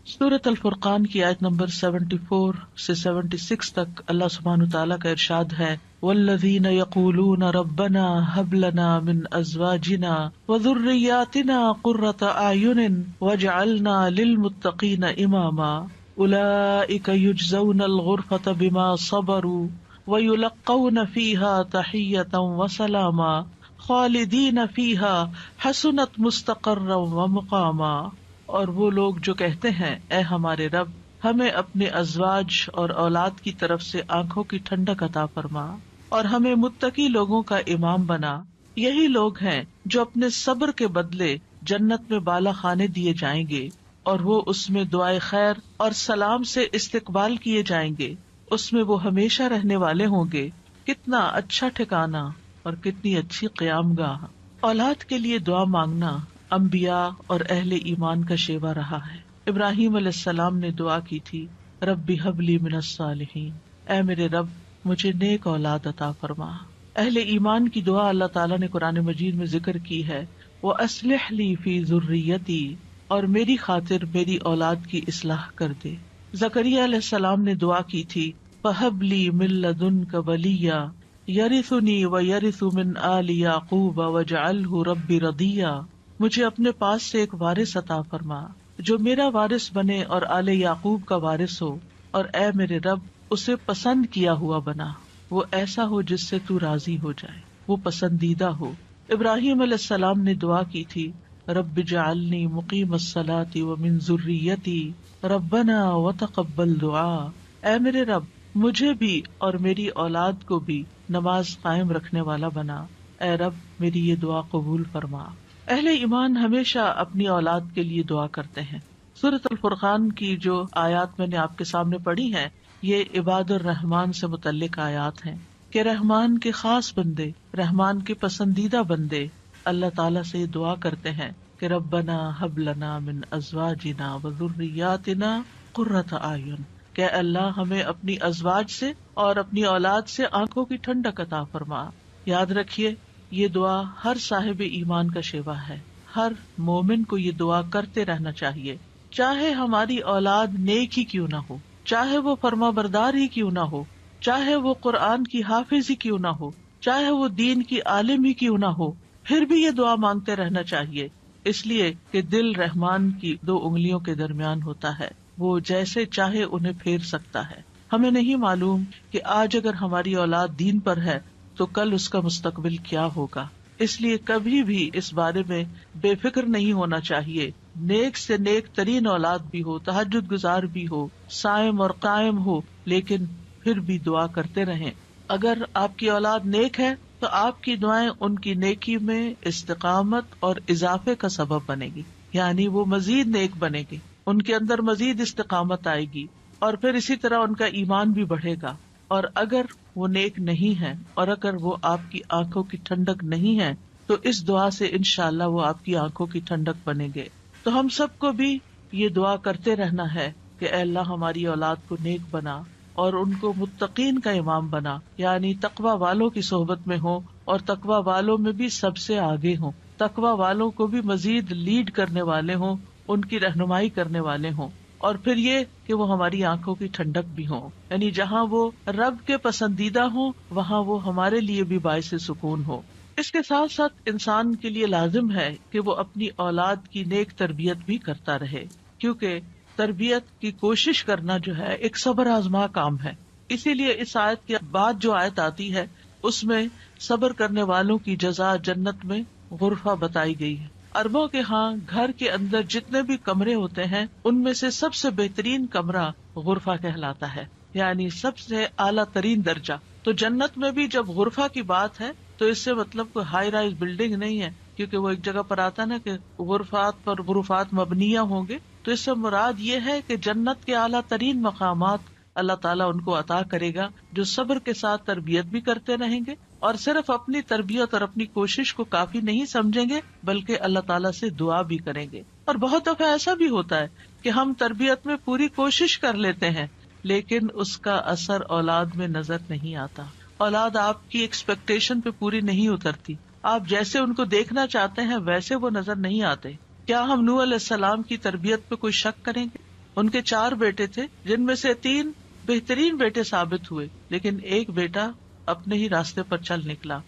سورۃ الفرقان کی آیت نمبر 74 سے 76 تک اللہ سبحانہ تعالیٰ کا ارشاد ہے، والذین یقولون ربنا ھب لنا من ازواجنا وذریاتنا قرۃ اعین واجعلنا للمتقین اماما اولئک یجزون الغرفۃ بما صبروا ویلقون فیہا تحیۃ وسلاما خالدین فیہا حسنت مستقرا ومقاما۔ اور وہ لوگ جو کہتے ہیں، اے ہمارے رب، ہمیں اپنے ازواج اور اولاد کی طرف سے آنکھوں کی ٹھنڈک عطا فرما اور ہمیں متقی لوگوں کا امام بنا، یہی لوگ ہیں جو اپنے صبر کے بدلے جنت میں بالا خانے دیے جائیں گے، اور وہ اس میں دعائے خیر اور سلام سے استقبال کیے جائیں گے، اس میں وہ ہمیشہ رہنے والے ہوں گے۔ کتنا اچھا ٹھکانہ اور کتنی اچھی قیام گاہ۔ اولاد کے لیے دعا مانگنا انبیاء اور اہل ایمان کا شیوا رہا ہے۔ ابراہیم علیہ السلام نے دعا کی تھی، رب ھب لی من الصالحین، اے میرے رب مجھے نیک اولاد عطا فرما۔ اہل ایمان کی دعا اللہ تعالیٰ نے قرآن مجید میں ذکر کی ہے، وَأَصْلِحْ لِي فِي ذُرِّيَّتِي، اور میری خاطر میری اولاد کی اصلاح کر دے۔ زکریا علیہ السلام نے دعا کی تھی، فَهَبْ لِي مِن لَّدُنكَ وَلِيًّا يَرِثُنِي وَيَرِثُ مِنْ آلِ يَعْقُوبَ وَاجْعَلْهُ رَبِّ رَضِيًّا، مجھے اپنے پاس سے ایک وارث عطا فرما جو میرا وارث بنے اور آل یعقوب کا وارث ہو، اور اے میرے رب اسے پسند کیا ہوا بنا، وہ ایسا ہو جس سے تو راضی ہو جائے، وہ پسندیدہ ہو۔ ابراہیم علیہ السلام نے دعا کی تھی، رب اجعلنی مقیم الصلاۃ ومن ذریتی ربنا وتقبل دعا، اے میرے رب مجھے بھی اور میری اولاد کو بھی نماز قائم رکھنے والا بنا، اے رب میری یہ دعا قبول فرما۔ اہل ایمان ہمیشہ اپنی اولاد کے لیے دعا کرتے ہیں۔ سورۃ الفرقان کی جو آیات میں نے آپ کے سامنے پڑھی ہیں، یہ عباد الرحمان سے متعلق آیات ہیں کہ رحمان کے خاص بندے، رحمان کے پسندیدہ بندے اللہ تعالیٰ سے دعا کرتے ہیں کہ ربنا ھب لنا من ازواجنا وذریاتنا قرۃ اعین، کہ اللہ ہمیں اپنی ازواج سے اور اپنی اولاد سے آنکھوں کی ٹھنڈک عطا فرما۔ یاد رکھیے یہ دعا ہر صاحب ایمان کا شیوا ہے، ہر مومن کو یہ دعا کرتے رہنا چاہیے، چاہے ہماری اولاد نیک ہی کیوں نہ ہو، چاہے وہ فرما بردار ہی کیوں نہ ہو، چاہے وہ قرآن کی حافظ ہی کیوں نہ ہو، چاہے وہ دین کی عالم ہی کیوں نہ ہو، پھر بھی یہ دعا مانگتے رہنا چاہیے، اس لیے کہ دل رحمان کی دو انگلیوں کے درمیان ہوتا ہے، وہ جیسے چاہے انہیں پھیر سکتا ہے۔ ہمیں نہیں معلوم کہ آج اگر ہماری اولاد دین پر ہے تو کل اس کا مستقبل کیا ہوگا، اس لیے کبھی بھی اس بارے میں بے فکر نہیں ہونا چاہیے۔ نیک سے نیک ترین اولاد بھی ہو، تہجد گزار بھی ہو، صائم اور قائم ہو، لیکن پھر بھی دعا کرتے رہیں۔ اگر آپ کی اولاد نیک ہے تو آپ کی دعائیں ان کی نیکی میں استقامت اور اضافے کا سبب بنے گی، یعنی وہ مزید نیک بنے گی، ان کے اندر مزید استقامت آئے گی، اور پھر اسی طرح ان کا ایمان بھی بڑھے گا۔ اور اگر وہ نیک نہیں ہے اور اگر وہ آپ کی آنکھوں کی ٹھنڈک نہیں ہے تو اس دعا سے انشاءاللہ وہ آپ کی آنکھوں کی ٹھنڈک بنے گے۔ تو ہم سب کو بھی یہ دعا کرتے رہنا ہے کہ اے اللہ ہماری اولاد کو نیک بنا اور ان کو متقین کا امام بنا، یعنی تقوی والوں کی صحبت میں ہوں اور تقوی والوں میں بھی سب سے آگے ہوں، تقوی والوں کو بھی مزید لیڈ کرنے والے ہوں، ان کی رہنمائی کرنے والے ہوں، اور پھر یہ کہ وہ ہماری آنکھوں کی ٹھنڈک بھی ہوں، یعنی جہاں وہ رب کے پسندیدہ ہوں وہاں وہ ہمارے لیے بھی باعث سکون ہو۔ اس کے ساتھ ساتھ انسان کے لیے لازم ہے کہ وہ اپنی اولاد کی نیک تربیت بھی کرتا رہے، کیونکہ تربیت کی کوشش کرنا جو ہے ایک صبر آزما کام ہے۔ اسی لیے اس آیت کے بعد جو آیت آتی ہے اس میں صبر کرنے والوں کی جزا جنت میں غرفہ بتائی گئی ہے۔ عربوں کے ہاں گھر کے اندر جتنے بھی کمرے ہوتے ہیں ان میں سے سب سے بہترین کمرہ غرفہ کہلاتا ہے، یعنی سب سے اعلیٰ ترین درجہ۔ تو جنت میں بھی جب غرفہ کی بات ہے تو اس سے مطلب کوئی ہائی رائز بلڈنگ نہیں ہے، کیونکہ وہ ایک جگہ پر آتا ہے نا کہ غرفات پر غرفات مبنیہ ہوں گے، تو اس سے مراد یہ ہے کہ جنت کے اعلیٰ ترین مقامات اللہ تعالیٰ ان کو عطا کرے گا جو صبر کے ساتھ تربیت بھی کرتے رہیں گے اور صرف اپنی تربیت اور اپنی کوشش کو کافی نہیں سمجھیں گے بلکہ اللہ تعالیٰ سے دعا بھی کریں گے۔ اور بہت دفعہ ایسا بھی ہوتا ہے کہ ہم تربیت میں پوری کوشش کر لیتے ہیں لیکن اس کا اثر اولاد میں نظر نہیں آتا، اولاد آپ کی ایکسپیکٹیشن پہ پوری نہیں اترتی، آپ جیسے ان کو دیکھنا چاہتے ہیں ویسے وہ نظر نہیں آتے۔ کیا ہم نوح علیہ السلام کی تربیت پہ کوئی شک کریں گے؟ ان کے 4 بیٹے تھے، جن میں سے 3 بہترین بیٹے ثابت ہوئے، لیکن ایک بیٹا اپنے ہی راستے پر چل نکلا۔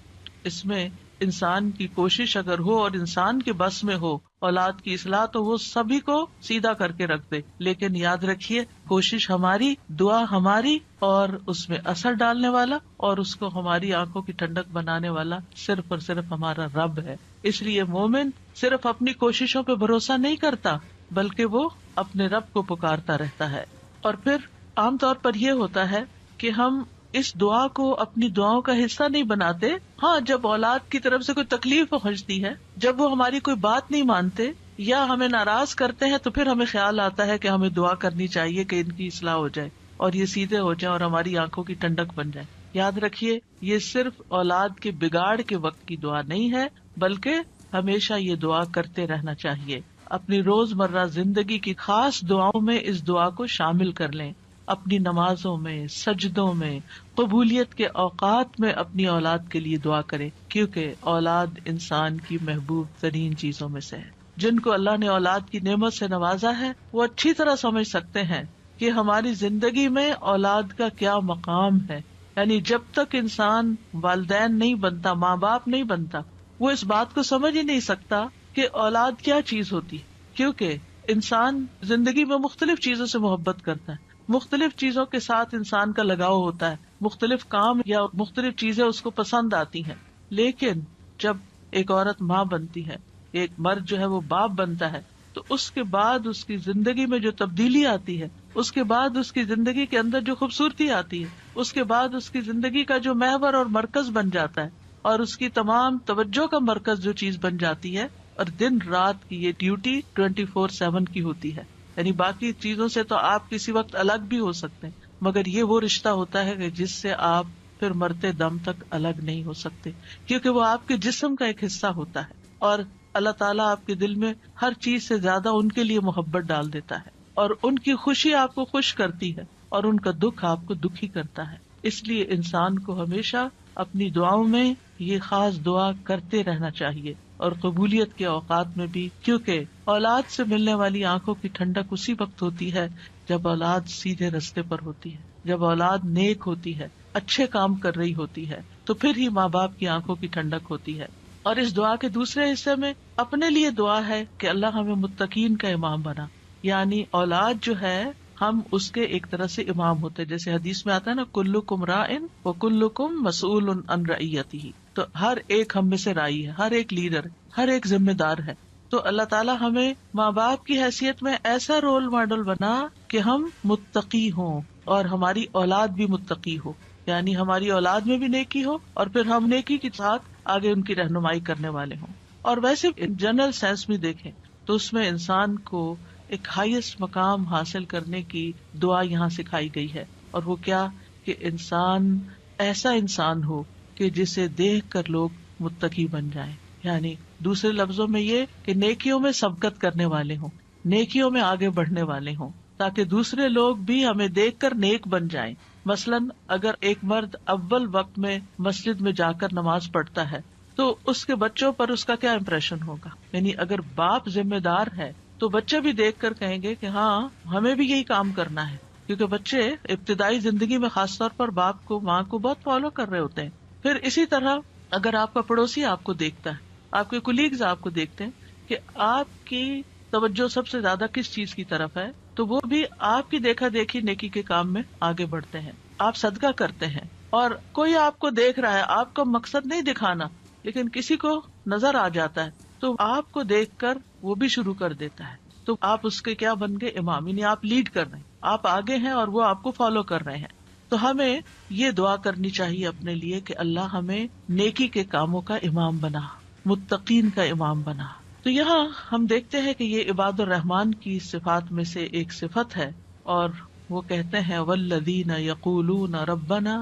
اس میں انسان کی کوشش اگر ہو اور انسان کے بس میں ہو اولاد کی اصلاح، تو وہ سبھی کو سیدھا کر کے رکھ دے، لیکن یاد رکھیے کوشش ہماری، دعا ہماری، اور اس میں اثر ڈالنے والا اور اس کو ہماری آنکھوں کی ٹھنڈک بنانے والا صرف اور صرف ہمارا رب ہے۔ اس لیے مومن صرف اپنی کوششوں پہ بھروسہ نہیں کرتا، بلکہ وہ اپنے رب کو پکارتا رہتا ہے۔ اور پھر عام طور پر یہ ہوتا ہے کہ ہم اس دعا کو اپنی دعاؤں کا حصہ نہیں بناتے۔ ہاں، جب اولاد کی طرف سے کوئی تکلیف پہنچتی ہے، جب وہ ہماری کوئی بات نہیں مانتے یا ہمیں ناراض کرتے ہیں، تو پھر ہمیں خیال آتا ہے کہ ہمیں دعا کرنی چاہیے کہ ان کی اصلاح ہو جائے اور یہ سیدھے ہو جائیں اور ہماری آنکھوں کی ٹھنڈک بن جائے۔ یاد رکھیے یہ صرف اولاد کے بگاڑ کے وقت کی دعا نہیں ہے، بلکہ ہمیشہ یہ دعا کرتے رہنا چاہیے۔ اپنی روزمرہ زندگی کی خاص دعاؤں میں اس دعا کو شامل کر لیں، اپنی نمازوں میں، سجدوں میں، قبولیت کے اوقات میں اپنی اولاد کے لیے دعا کریں، کیونکہ اولاد انسان کی محبوب ترین چیزوں میں سے ہے۔ جن کو اللہ نے اولاد کی نعمت سے نوازا ہے وہ اچھی طرح سمجھ سکتے ہیں کہ ہماری زندگی میں اولاد کا کیا مقام ہے۔ یعنی جب تک انسان والدین نہیں بنتا، ماں باپ نہیں بنتا، وہ اس بات کو سمجھ ہی نہیں سکتا کہ اولاد کیا چیز ہوتی ہے، کیونکہ انسان زندگی میں مختلف چیزوں سے محبت کرتا ہے، مختلف چیزوں کے ساتھ انسان کا لگاؤ ہوتا ہے، مختلف کام یا مختلف چیزیں اس کو پسند آتی ہیں، لیکن جب ایک عورت ماں بنتی ہے، ایک مرد جو ہے وہ باپ بنتا ہے، تو اس کے بعد اس کی زندگی میں جو تبدیلی آتی ہے، اس کے بعد اس کی زندگی کے اندر جو خوبصورتی آتی ہے، اس کے بعد اس کی زندگی کا جو محور اور مرکز بن جاتا ہے، اور اس کی تمام توجہ کا مرکز جو چیز بن جاتی ہے، اور دن رات کی یہ ڈیوٹی 24/7 کی ہوتی ہے۔ یعنی باقی چیزوں سے تو آپ کسی وقت الگ بھی ہو سکتے ہیں، مگر یہ وہ رشتہ ہوتا ہے کہ جس سے آپ پھر مرتے دم تک الگ نہیں ہو سکتے، کیونکہ وہ آپ کے جسم کا ایک حصہ ہوتا ہے، اور اللہ تعالیٰ آپ کے دل میں ہر چیز سے زیادہ ان کے لیے محبت ڈال دیتا ہے، اور ان کی خوشی آپ کو خوش کرتی ہے اور ان کا دکھ آپ کو دکھی کرتا ہے۔ اس لیے انسان کو ہمیشہ اپنی دعاؤں میں یہ خاص دعا کرتے رہنا چاہیے، اور قبولیت کے اوقات میں بھی، کیونکہ اولاد سے ملنے والی آنکھوں کی ٹھنڈک اسی وقت ہوتی ہے جب اولاد سیدھے رستے پر ہوتی ہے، جب اولاد نیک ہوتی ہے، اچھے کام کر رہی ہوتی ہے، تو پھر ہی ماں باپ کی آنکھوں کی ٹھنڈک ہوتی ہے۔ اور اس دعا کے دوسرے حصے میں اپنے لیے دعا ہے کہ اللہ ہمیں متقین کا امام بنا، یعنی اولاد جو ہے ہم اس کے ایک طرح سے امام ہوتے ہیں، جیسے حدیث میں آتا ہے نا، کلکم راعٍ وکلکم مسئول عن رعیتہ، تو ہر ایک ہم میں سے راعی ہے، ہر ایک لیڈر، ہر ایک ذمہ دار ہے۔ تو اللہ تعالیٰ ہمیں ماں باپ کی حیثیت میں ایسا رول ماڈل بنا کہ ہم متقی ہوں اور ہماری اولاد بھی متقی ہو، یعنی ہماری اولاد میں بھی نیکی ہو اور پھر ہم نیکی کے ساتھ آگے ان کی رہنمائی کرنے والے ہوں۔ اور ویسے جنرل سینس میں دیکھیں تو اس میں انسان کو ایک ہائیسٹ مقام حاصل کرنے کی دعا یہاں سکھائی گئی ہے، اور وہ کیا کہ انسان ایسا انسان ہو کہ جسے دیکھ کر لوگ متقی بن جائیں، یعنی دوسرے لفظوں میں یہ کہ نیکیوں میں سبقت کرنے والے ہوں، نیکیوں میں آگے بڑھنے والے ہوں، تاکہ دوسرے لوگ بھی ہمیں دیکھ کر نیک بن جائیں۔ مثلاً اگر ایک مرد اول وقت میں مسجد میں جا کر نماز پڑھتا ہے تو اس کے بچوں پر اس کا کیا امپریشن ہوگا؟ یعنی اگر باپ ذمہ دار ہے تو بچے بھی دیکھ کر کہیں گے کہ ہاں ہمیں بھی یہی کام کرنا ہے، کیونکہ بچے ابتدائی زندگی میں خاص طور پر باپ کو، ماں کو بہت فالو کر رہے ہوتے ہیں۔ پھر اسی طرح اگر آپ کا پڑوسی آپ کو دیکھتا ہے، آپ کے کولیگز آپ کو دیکھتے ہیں کہ آپ کی توجہ سب سے زیادہ کس چیز کی طرف ہے، تو وہ بھی آپ کی دیکھا دیکھی نیکی کے کام میں آگے بڑھتے ہیں، آپ صدقہ کرتے ہیں، اور کوئی آپ کو دیکھ رہا ہے، آپ کا مقصد نہیں دکھانا، لیکن کسی کو نظر آ جاتا ہے تو آپ کو دیکھ کر وہ بھی شروع کر دیتا ہے، تو آپ اس کے کیا بن گئے؟ امام، یعنی آپ لیڈ کر رہے ہیں، آپ آگے ہیں اور وہ آپ کو فالو کر رہے ہیں۔ تو ہمیں یہ دعا کرنی چاہیے اپنے لیے کہ اللہ ہمیں نیکی کے کاموں کا امام بنا، متقین کا امام بنا۔ تو یہاں ہم دیکھتے ہیں کہ یہ عباد الرحمن کی صفات میں سے ایک صفت ہے، اور وہ کہتے ہیں والذین یقولون ربنا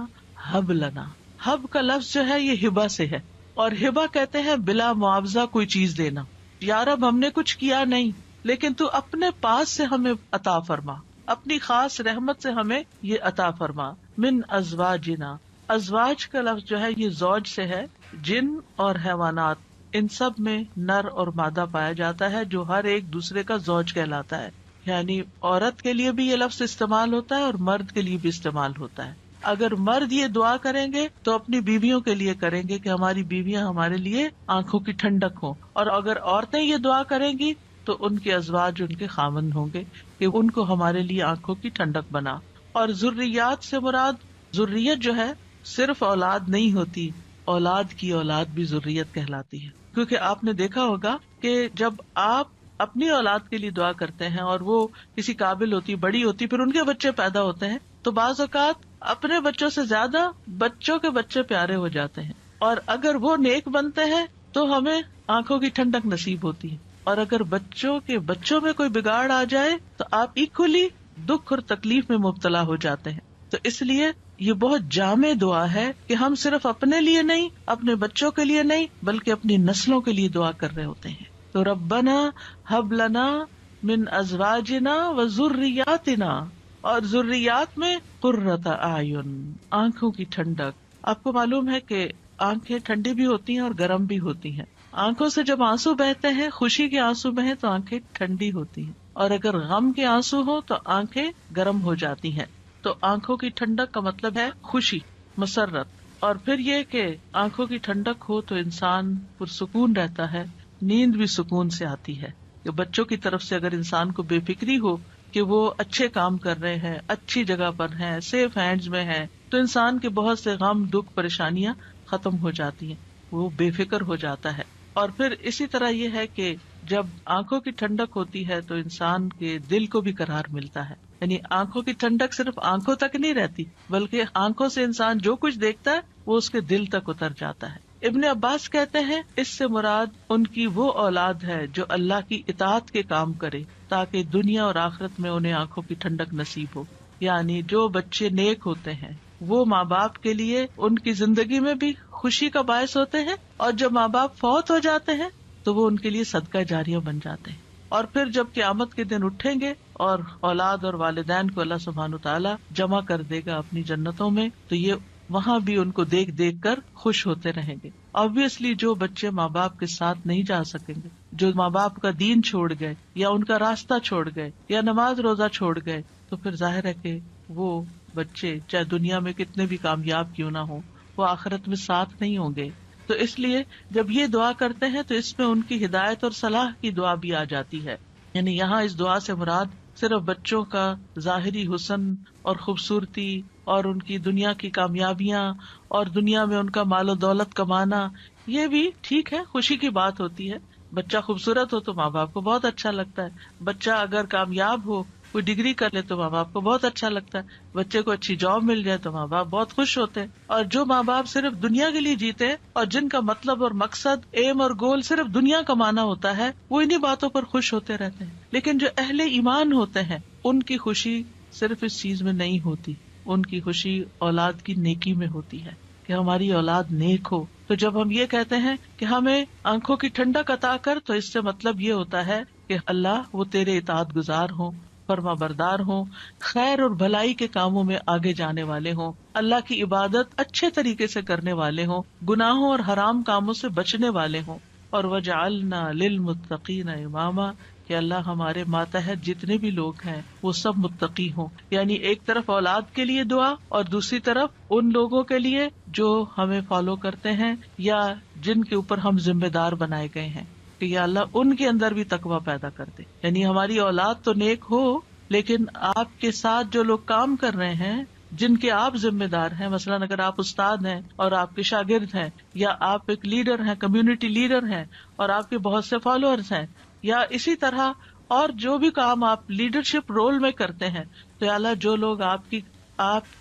ہب لنا۔ ہب کا لفظ جو ہے یہ ہبہ سے ہے، اور ہبہ کہتے ہیں بلا معاوضہ کوئی چیز دینا۔ یا رب ہم نے کچھ کیا نہیں، لیکن تو اپنے پاس سے ہمیں عطا فرما، اپنی خاص رحمت سے ہمیں یہ عطا فرما۔ من ازواجنا، ازواج کا لفظ جو ہے یہ زوج سے ہے، جن اور حیوانات ان سب میں نر اور مادہ پایا جاتا ہے جو ہر ایک دوسرے کا زوج کہلاتا ہے، یعنی عورت کے لیے بھی یہ لفظ استعمال ہوتا ہے اور مرد کے لیے بھی استعمال ہوتا ہے. اگر مرد یہ دعا کریں گے تو اپنی بیویوں کے لیے کریں گے کہ ہماری بیویاں ہمارے لیے آنکھوں کی ٹھنڈک ہوں، اور اگر عورتیں یہ دعا کریں گی تو ان کے ازواج ان کے خاوند ہوں گے کہ ان کو ہمارے لیے آنکھوں کی ٹھنڈک بنا. اور ذریات سے مراد ذریت جو ہے صرف اولاد نہیں ہوتی، اولاد کی اولاد بھی ذریت کہلاتی ہے. کیونکہ آپ نے دیکھا ہوگا کہ جب آپ اپنی اولاد کے لیے دعا کرتے ہیں اور وہ کسی قابل ہوتی، بڑی ہوتی، پھر ان کے بچے پیدا ہوتے ہیں، تو بعض اوقات اپنے بچوں سے زیادہ بچوں کے بچے پیارے ہو جاتے ہیں. اور اگر وہ نیک بنتے ہیں تو ہمیں آنکھوں کی ٹھنڈک نصیب ہوتی ہے، اور اگر بچوں کے بچوں میں کوئی بگاڑ آ جائے تو آپ ایکولی دکھ اور تکلیف میں مبتلا ہو جاتے ہیں. تو اس لیے یہ بہت جامع دعا ہے کہ ہم صرف اپنے لیے نہیں، اپنے بچوں کے لیے نہیں، بلکہ اپنی نسلوں کے لیے دعا کر رہے ہوتے ہیں. تو ربنا ہب لنا من ازواجنا و ذریاتنا، اور ذریات میں قرۃ اعین، آنکھوں کی ٹھنڈک. آپ کو معلوم ہے کہ آنکھیں ٹھنڈی بھی ہوتی ہیں اور گرم بھی ہوتی ہیں. آنکھوں سے جب آنسو بہتے ہیں، خوشی کے آنسو بہیں تو آنکھیں ٹھنڈی ہوتی ہیں، اور اگر غم کے آنسو ہو تو آنکھیں گرم ہو جاتی ہیں. تو آنکھوں کی ٹھنڈک کا مطلب ہے خوشی، مسرت. اور پھر یہ کہ آنکھوں کی ٹھنڈک ہو تو انسان پرسکون رہتا ہے، نیند بھی سکون سے آتی ہے. کہ بچوں کی طرف سے اگر انسان کو بے فکری ہو کہ وہ اچھے کام کر رہے ہیں، اچھی جگہ پر ہیں، سیف ہینڈز میں ہیں، تو انسان کے بہت سے غم، دکھ، پریشانیاں ختم ہو جاتی ہیں، وہ بے فکر ہو جاتا ہے. اور پھر اسی طرح یہ ہے کہ جب آنکھوں کی ٹھنڈک ہوتی ہے تو انسان کے دل کو بھی قرار ملتا ہے. یعنی آنکھوں کی ٹھنڈک صرف آنکھوں تک نہیں رہتی، بلکہ آنکھوں سے انسان جو کچھ دیکھتا ہے وہ اس کے دل تک اتر جاتا ہے. ابن عباس کہتے ہیں اس سے مراد ان کی وہ اولاد ہے جو اللہ کی اطاعت کے کام کرے تاکہ دنیا اور آخرت میں انہیں آنکھوں کی ٹھنڈک نصیب ہو. یعنی جو بچے نیک ہوتے ہیں وہ ماں باپ کے لیے ان کی زندگی میں بھی خوشی کا باعث ہوتے ہیں، اور جب ماں باپ فوت ہو جاتے ہیں تو وہ ان کے لیے صدقہ جاریہ بن جاتے ہیں. اور پھر جب قیامت کے دن اٹھیں گے اور اولاد اور والدین کو اللہ سبحانہ تعالیٰ جمع کر دے گا اپنی جنتوں میں، تو یہ وہاں بھی ان کو دیکھ دیکھ کر خوش ہوتے رہیں گے. obviously جو بچے ماں باپ کے ساتھ نہیں جا سکیں گے، جو ماں باپ کا دین چھوڑ گئے یا ان کا راستہ چھوڑ گئے یا نماز روزہ چھوڑ گئے، تو پھر ظاہر ہے کہ وہ بچے چاہے دنیا میں کتنے بھی کامیاب کیوں نہ ہوں، وہ آخرت میں ساتھ نہیں ہوں گے. تو اس لیے جب یہ دعا کرتے ہیں تو اس میں ان کی ہدایت اور صلاح کی دعا بھی آ جاتی ہے. یعنی یہاں اس دعا سے مراد صرف بچوں کا ظاہری حسن اور خوبصورتی اور ان کی دنیا کی کامیابیاں اور دنیا میں ان کا مال و دولت کمانا، یہ بھی ٹھیک ہے، خوشی کی بات ہوتی ہے. بچہ خوبصورت ہو تو ماں باپ کو بہت اچھا لگتا ہے، بچہ اگر کامیاب ہو، کوئی ڈگری کر لے تو ماں باپ کو بہت اچھا لگتا ہے، بچے کو اچھی جاب مل جائے تو ماں باپ بہت خوش ہوتے ہیں. اور جو ماں باپ صرف دنیا کے لیے جیتے اور جن کا مطلب اور مقصد، ایم اور گول صرف دنیا کمانا ہوتا ہے، وہ انہی باتوں پر خوش ہوتے رہتے ہیں. لیکن جو اہل ایمان ہوتے ہیں ان کی خوشی صرف اس چیز میں نہیں ہوتی، ان کی خوشی اولاد کی نیکی میں ہوتی ہے کہ ہماری اولاد نیک ہو. تو جب ہم یہ کہتے ہیں کہ ہمیں آنکھوں کی ٹھنڈک عطا کر، تو اس سے مطلب یہ ہوتا ہے کہ اللہ وہ تیرے اطاعت گزار ہوں، فرما بردار ہوں، خیر اور بھلائی کے کاموں میں آگے جانے والے ہوں، اللہ کی عبادت اچھے طریقے سے کرنے والے ہوں، گناہوں اور حرام کاموں سے بچنے والے ہوں. اور وجعلنا للمتقین اماما، کہ اللہ ہمارے ماتحت جتنے بھی لوگ ہیں وہ سب متقی ہوں. یعنی ایک طرف اولاد کے لیے دعا اور دوسری طرف ان لوگوں کے لیے جو ہمیں فالو کرتے ہیں یا جن کے اوپر ہم ذمہ دار بنائے گئے ہیں کہ یا اللہ ان کے اندر بھی تقویٰ پیدا کر دے. یعنی ہماری اولاد تو نیک ہو، لیکن آپ کے ساتھ جو لوگ کام کر رہے ہیں، جن کے آپ ذمہ دار ہیں، مثلاً اگر آپ استاد ہیں اور آپ کے شاگرد ہیں، یا آپ ایک لیڈر ہیں، کمیونٹی لیڈر ہیں اور آپ کے بہت سے فالوورز ہیں، یا اسی طرح اور جو بھی کام آپ لیڈرشپ رول میں کرتے ہیں، تو یا اللہ جو لوگ آپ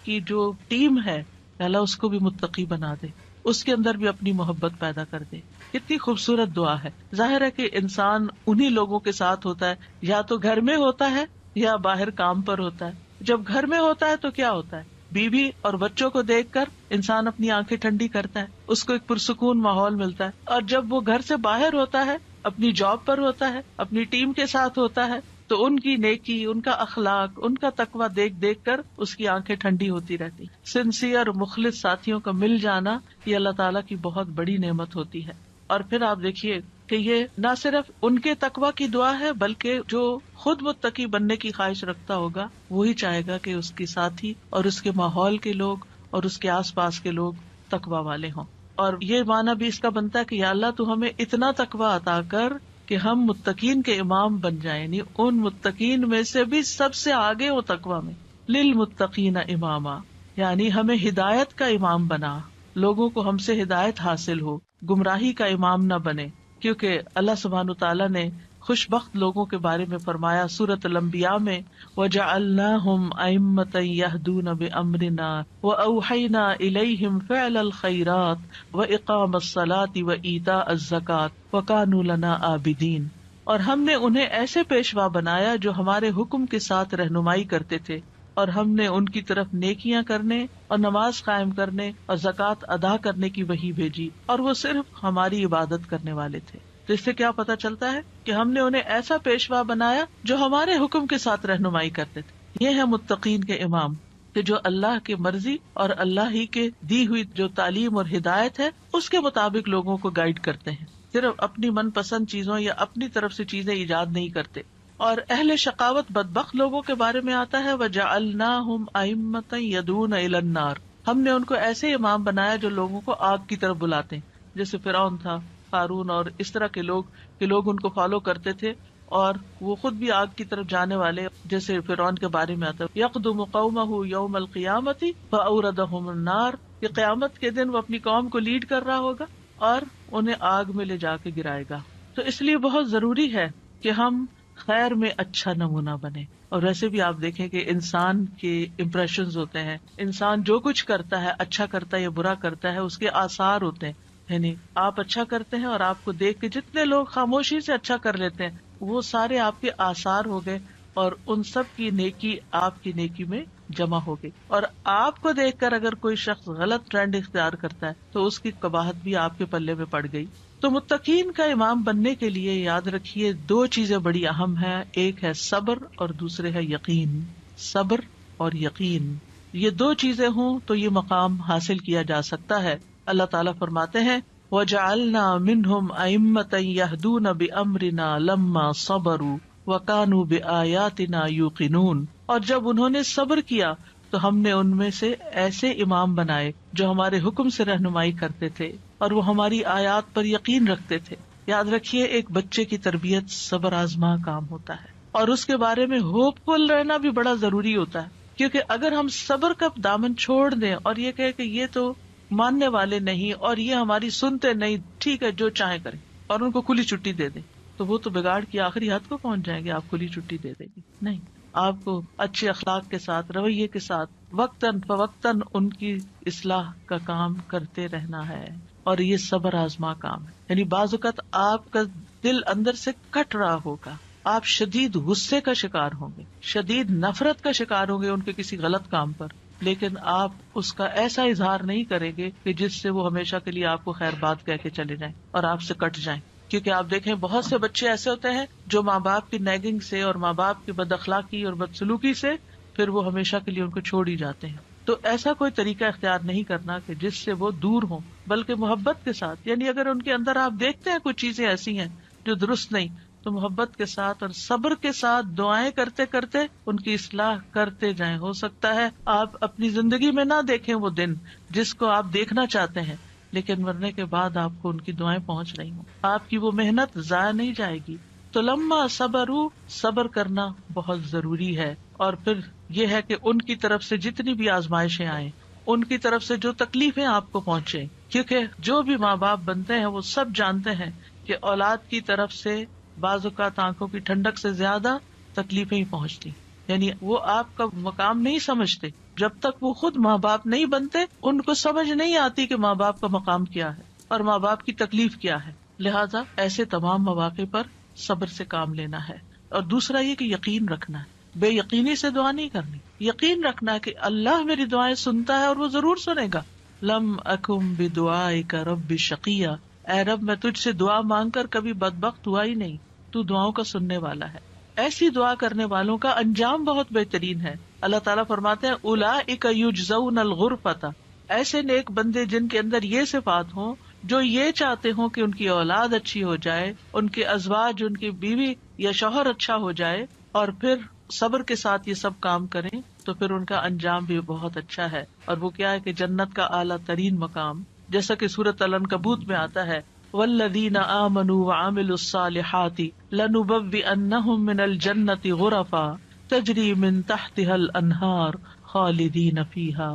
کی جو ٹیم ہے، یا اللہ اس کو بھی متقی بنا دے، اس کے اندر بھی اپنی محبت پیدا کر دے. کتنی خوبصورت دعا ہے. ظاہر ہے کہ انسان انہی لوگوں کے ساتھ ہوتا ہے، یا تو گھر میں ہوتا ہے یا باہر کام پر ہوتا ہے. جب گھر میں ہوتا ہے تو کیا ہوتا ہے، بیوی اور بچوں کو دیکھ کر انسان اپنی آنکھیں ٹھنڈی کرتا ہے، اس کو ایک پرسکون ماحول ملتا ہے. اور جب وہ گھر سے باہر ہوتا ہے، اپنی جاب پر ہوتا ہے، اپنی ٹیم کے ساتھ ہوتا ہے، تو ان کی نیکی، ان کا اخلاق، ان کا تقویٰ دیکھ دیکھ کر اس کی آنکھیں ٹھنڈی ہوتی رہتی. سنسیئر مخلص ساتھیوں کا مل جانا یہ اللہ تعالیٰ کی بہت بڑی نعمت ہوتی ہے. اور پھر آپ دیکھیے کہ یہ نہ صرف ان کے تقویٰ کی دعا ہے بلکہ جو خود متقی بننے کی خواہش رکھتا ہوگا وہی چاہے گا کہ اس کے ساتھی اور اس کے ماحول کے لوگ اور اس کے آس پاس کے لوگ تقویٰ والے ہوں. اور یہ معنی بھی اس کا بنتا ہے کہ یا اللہ تو ہمیں اتنا تقویٰ عطا کر کہ ہم متقین کے امام بن جائیں، یعنی ان متقین میں سے بھی سب سے آگے ہو تقویٰ میں. للمتقین اماما، یعنی ہمیں ہدایت کا امام بنا، لوگوں کو ہم سے ہدایت حاصل ہو، گمراہی کا امام نہ بنے. کیونکہ اللہ سبحانہ تعالیٰ نے خوش بخت لوگوں کے بارے میں فرمایا سورۃ الانبیاء میں، وَجَعَلْنَاهُمْ أَئِمَّةً يَهْدُونَ بِأَمْرِنَا وَأَوْحَيْنَا إِلَيْهِمْ فِعْلَ الْخَيْرَاتِ وَإِقَامَ الصَّلَاةِ وَإِيتَاءَ الزَّكَاةِ وَكَانُوا لَنَا عَابِدِينَ، اور ہم نے انہیں ایسے پیشوا بنایا جو ہمارے حکم کے ساتھ رہنمائی کرتے تھے، اور ہم نے ان کی طرف نیکیاں کرنے اور نماز قائم کرنے اور زکوٰۃ ادا کرنے کی وحی بھیجی، اور وہ صرف ہماری عبادت کرنے والے تھے. تو اس سے کیا پتا چلتا ہے کہ ہم نے انہیں ایسا پیشوا بنایا جو ہمارے حکم کے ساتھ رہنمائی کرتے تھے. یہ ہے متقین کے امام کہ جو اللہ کی مرضی اور اللہ ہی کے دی ہوئی جو تعلیم اور ہدایت ہے اس کے مطابق لوگوں کو گائیڈ کرتے ہیں، صرف اپنی من پسند چیزوں یا اپنی طرف سے چیزیں ایجاد نہیں کرتے. اور اہل شقاوت بدبخت لوگوں کے بارے میں آتا ہے وَجَعَلْنَاهُمْ أَئِمَّةً يَدْعُونَ إِلَى النَّارِ، ہم نے ان کو ایسے امام بنایا جو لوگوں کو آگ کی طرف بلاتے ہیں، جیسے فرعون تھا، قارون اور اس طرح کے لوگ کہ لوگ ان کو فالو کرتے تھے اور وہ خود بھی آگ کی طرف جانے والے. جیسے فرعون کے بارے میں آتا ہے يَقْدُمُ قَوْمَهُ يَوْمَ الْقِيَامَةِ فَأَوْرَدَهُمُ النَّارِ، کہ قیامت کے دن وہ اپنی قوم کو لیڈ کر رہا ہوگا اور انہیں آگ میں لے جا کے گرائے گا. تو اس لیے بہت ضروری ہے کہ ہم خیر میں اچھا نمونہ بنے. اور ویسے بھی آپ دیکھیں کہ انسان کے امپریشنز ہوتے ہیں، انسان جو کچھ کرتا ہے اچھا کرتا ہے یا برا کرتا ہے اس کے آثار ہوتے ہیں. یعنی آپ اچھا کرتے ہیں اور آپ کو دیکھ کے جتنے لوگ خاموشی سے اچھا کر لیتے ہیں وہ سارے آپ کے آثار ہو گئے، اور ان سب کی نیکی آپ کی نیکی میں جمع ہو گئی. اور آپ کو دیکھ کر اگر کوئی شخص غلط ٹرینڈ اختیار کرتا ہے تو اس کی قباحت بھی آپ کے پلے میں پڑ گئی. تو متقین کا امام بننے کے لیے یاد رکھیے دو چیزیں بڑی اہم ہیں، ایک ہے صبر اور دوسرے ہے یقین. صبر اور یقین، یہ دو چیزیں ہوں تو یہ مقام حاصل کیا جا سکتا ہے. اللہ تعالیٰ فرماتے ہیں وَجَعَلْنَا مِنْهُمْ أَئِمَّةً يَهْدُونَ بِأَمْرِنَا لَمَّا صَبَرُوا وَكَانُوا بِآيَاتِنَا يُوقِنُونَ، اور جب انہوں نے صبر کیا تو ہم نے ان میں سے ایسے امام بنائے جو ہمارے حکم سے رہنمائی کرتے تھے اور وہ ہماری آیات پر یقین رکھتے تھے. یاد رکھیے ایک بچے کی تربیت صبر آزما کام ہوتا ہے، اور اس کے بارے میں ہوپ فل رہنا بھی بڑا ضروری ہوتا ہے. کیونکہ اگر ہم صبر کا دامن چھوڑ دیں اور یہ کہے کہ یہ تو ماننے والے نہیں اور یہ ہماری سنتے نہیں، ٹھیک ہے جو چاہے کریں، اور ان کو کھلی چھٹی دے دیں، تو وہ تو بگاڑ کی آخری حد کو پہنچ جائیں گے. آپ کھلی چھٹی دے دیں گے نہیں، آپ کو اچھے اخلاق کے ساتھ رویے کے ساتھ وقتاً فوقتاً ان کی اصلاح کا کام کرتے رہنا ہے. اور یہ صبر آزما کام ہے. یعنی بعض اوقات آپ کا دل اندر سے کٹ رہا ہوگا، آپ شدید غصے کا شکار ہوں گے، شدید نفرت کا شکار ہوں گے ان کے کسی غلط کام پر، لیکن آپ اس کا ایسا اظہار نہیں کریں گے کہ جس سے وہ ہمیشہ کے لیے آپ کو خیر بات کہہ کے چلے جائیں اور آپ سے کٹ جائیں. کیونکہ آپ دیکھیں بہت سے بچے ایسے ہوتے ہیں جو ماں باپ کی نیگنگ سے اور ماں باپ کی بد اخلاقی اور بدسلوکی سے پھر وہ ہمیشہ کے لیے ان کو چھوڑ ہی جاتے ہیں. تو ایسا کوئی طریقہ اختیار نہیں کرنا کہ جس سے وہ دور ہوں، بلکہ محبت کے ساتھ. یعنی اگر ان کے اندر آپ دیکھتے ہیں کچھ چیزیں ایسی ہیں جو درست نہیں، تو محبت کے ساتھ اور صبر کے ساتھ دعائیں کرتے کرتے ان کی اصلاح کرتے جائیں. ہو سکتا ہے آپ اپنی زندگی میں نہ دیکھیں وہ دن جس کو آپ دیکھنا چاہتے ہیں، لیکن مرنے کے بعد آپ کو ان کی دعائیں پہنچ رہی ہوں، آپ کی وہ محنت ضائع نہیں جائے گی. تو لما صبروا، صبر کرنا بہت ضروری ہے. اور پھر یہ ہے کہ ان کی طرف سے جتنی بھی آزمائشیں آئیں، ان کی طرف سے جو تکلیفیں آپ کو پہنچے، کیونکہ جو بھی ماں باپ بنتے ہیں وہ سب جانتے ہیں کہ اولاد کی طرف سے بعض اوقات آنکھوں کی ٹھنڈک سے زیادہ تکلیفیں ہی پہنچتی. یعنی وہ آپ کا مقام نہیں سمجھتے جب تک وہ خود ماں باپ نہیں بنتے. ان کو سمجھ نہیں آتی کہ ماں باپ کا مقام کیا ہے اور ماں باپ کی تکلیف کیا ہے. لہٰذا ایسے تمام مواقع پر صبر سے کام لینا ہے. اور دوسرا یہ کہ یقین رکھنا ہے، بے یقینی سے دعا نہیں کرنی. یقین رکھنا ہے کہ اللہ میری دعائیں سنتا ہے اور وہ ضرور سنے گا. لم اکم بدعائک رب شقیہ، اے رب میں تجھ سے دعا مانگ کر کبھی بدبخت ہوا ہی نہیں، تو دعاؤں کا سننے والا ہے. ایسی دعا کرنے والوں کا انجام بہت بہترین ہے. اللہ تعالیٰ فرماتے ہیں اولئک یجزون الغرفۃ، ایسے نیک بندے جن کے اندر یہ صفات ہوں جو یہ چاہتے ہوں کہ ان کی اولاد اچھی ہو جائے، ان کے ازواج، ان کی بیوی یا شوہر اچھا ہو جائے، اور پھر صبر کے ساتھ یہ سب کام کریں، تو پھر ان کا انجام بھی بہت اچھا ہے. اور وہ کیا ہے کہ جنت کا اعلیٰ ترین مقام، جیسا کہ سورۃ العنکبوت میں آتا ہے، والذین آمنوا وعملوا الصالحات لنبوئنہم من الجنۃ غرفا تجری من تحتها الانہار خالدین فیہا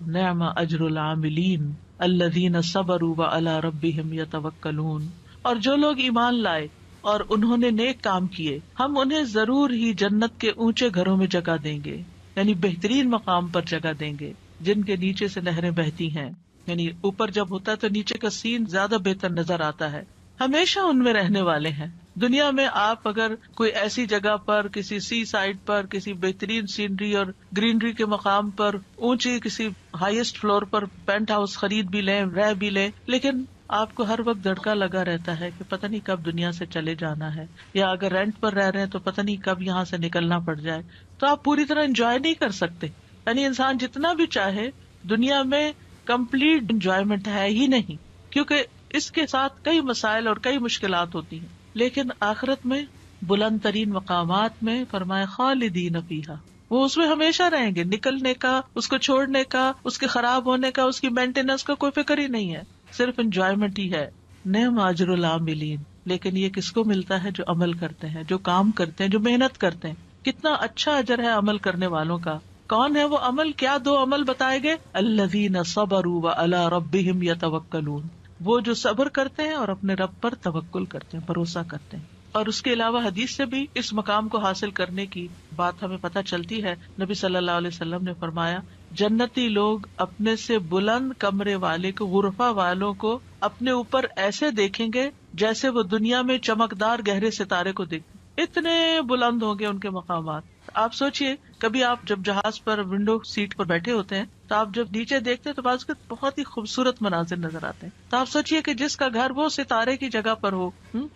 نعم اجر العاملین الذین صبروا وعلی ربہم یتوکلون. اور جو لوگ ایمان لائے اور انہوں نے نیک کام کیے، ہم انہیں ضرور ہی جنت کے اونچے گھروں میں جگہ دیں گے، یعنی بہترین مقام پر جگہ دیں گے، جن کے نیچے سے نہریں بہتی ہیں. یعنی اوپر جب ہوتا ہے تو نیچے کا سین زیادہ بہتر نظر آتا ہے. ہمیشہ ان میں رہنے والے ہیں. دنیا میں آپ اگر کوئی ایسی جگہ پر، کسی سی سائڈ پر، کسی بہترین سینری اور گرینری کے مقام پر، اونچی کسی ہائیسٹ فلور پر پینٹ ہاؤس خرید بھی لیں، رہ بھی لیں، لیکن آپ کو ہر وقت دھڑکا لگا رہتا ہے کہ پتہ نہیں کب دنیا سے چلے جانا ہے، یا اگر رینٹ پر رہ رہے ہیں تو پتہ نہیں کب یہاں سے نکلنا پڑ جائے. تو آپ پوری طرح انجوائے نہیں کر سکتے. یعنی انسان جتنا بھی چاہے دنیا میں کمپلیٹ انجوائمنٹ ہے ہی نہیں، کیونکہ اس کے ساتھ کئی مسائل اور کئی مشکلات ہوتی ہیں. لیکن آخرت میں بلند ترین مقامات میں فرمایا خالدین فیہا، وہ اس میں ہمیشہ رہیں گے. نکلنے کا، اس کو چھوڑنے کا، اس کے خراب ہونے کا، اس کی مینٹیننس کا کوئی فکر ہی نہیں ہے، صرف انجوائمنٹ ہی ہے. نعم اجر العاملین، لیکن یہ کس کو ملتا ہے؟ جو عمل کرتے ہیں، جو کام کرتے ہیں، جو محنت کرتے ہیں. کتنا اچھا اجر ہے عمل کرنے والوں کا. کون ہے وہ عمل؟ کیا دو عمل بتائے گئے؟ الذین صبروا وعلی ربہم یتوکلون، وہ جو صبر کرتے ہیں اور اپنے رب پر توکل کرتے ہیں، بھروسہ کرتے ہیں. اور اس کے علاوہ حدیث سے بھی اس مقام کو حاصل کرنے کی بات ہمیں پتہ چلتی ہے. نبی صلی اللہ علیہ وسلم نے فرمایا، جنتی لوگ اپنے سے بلند کمرے والے کو، غرفہ والوں کو اپنے اوپر ایسے دیکھیں گے جیسے وہ دنیا میں چمکدار گہرے ستارے کو دیکھیں. اتنے بلند ہوں گے ان کے مقامات. آپ سوچئے، کبھی آپ جب جہاز پر ونڈو سیٹ پر بیٹھے ہوتے ہیں تو آپ جب نیچے دیکھتے ہیں تو بعض اوقات بہت ہی خوبصورت مناظر نظر آتے ہیں. تو آپ سوچئے کہ جس کا گھر وہ ستارے کی جگہ پر ہو،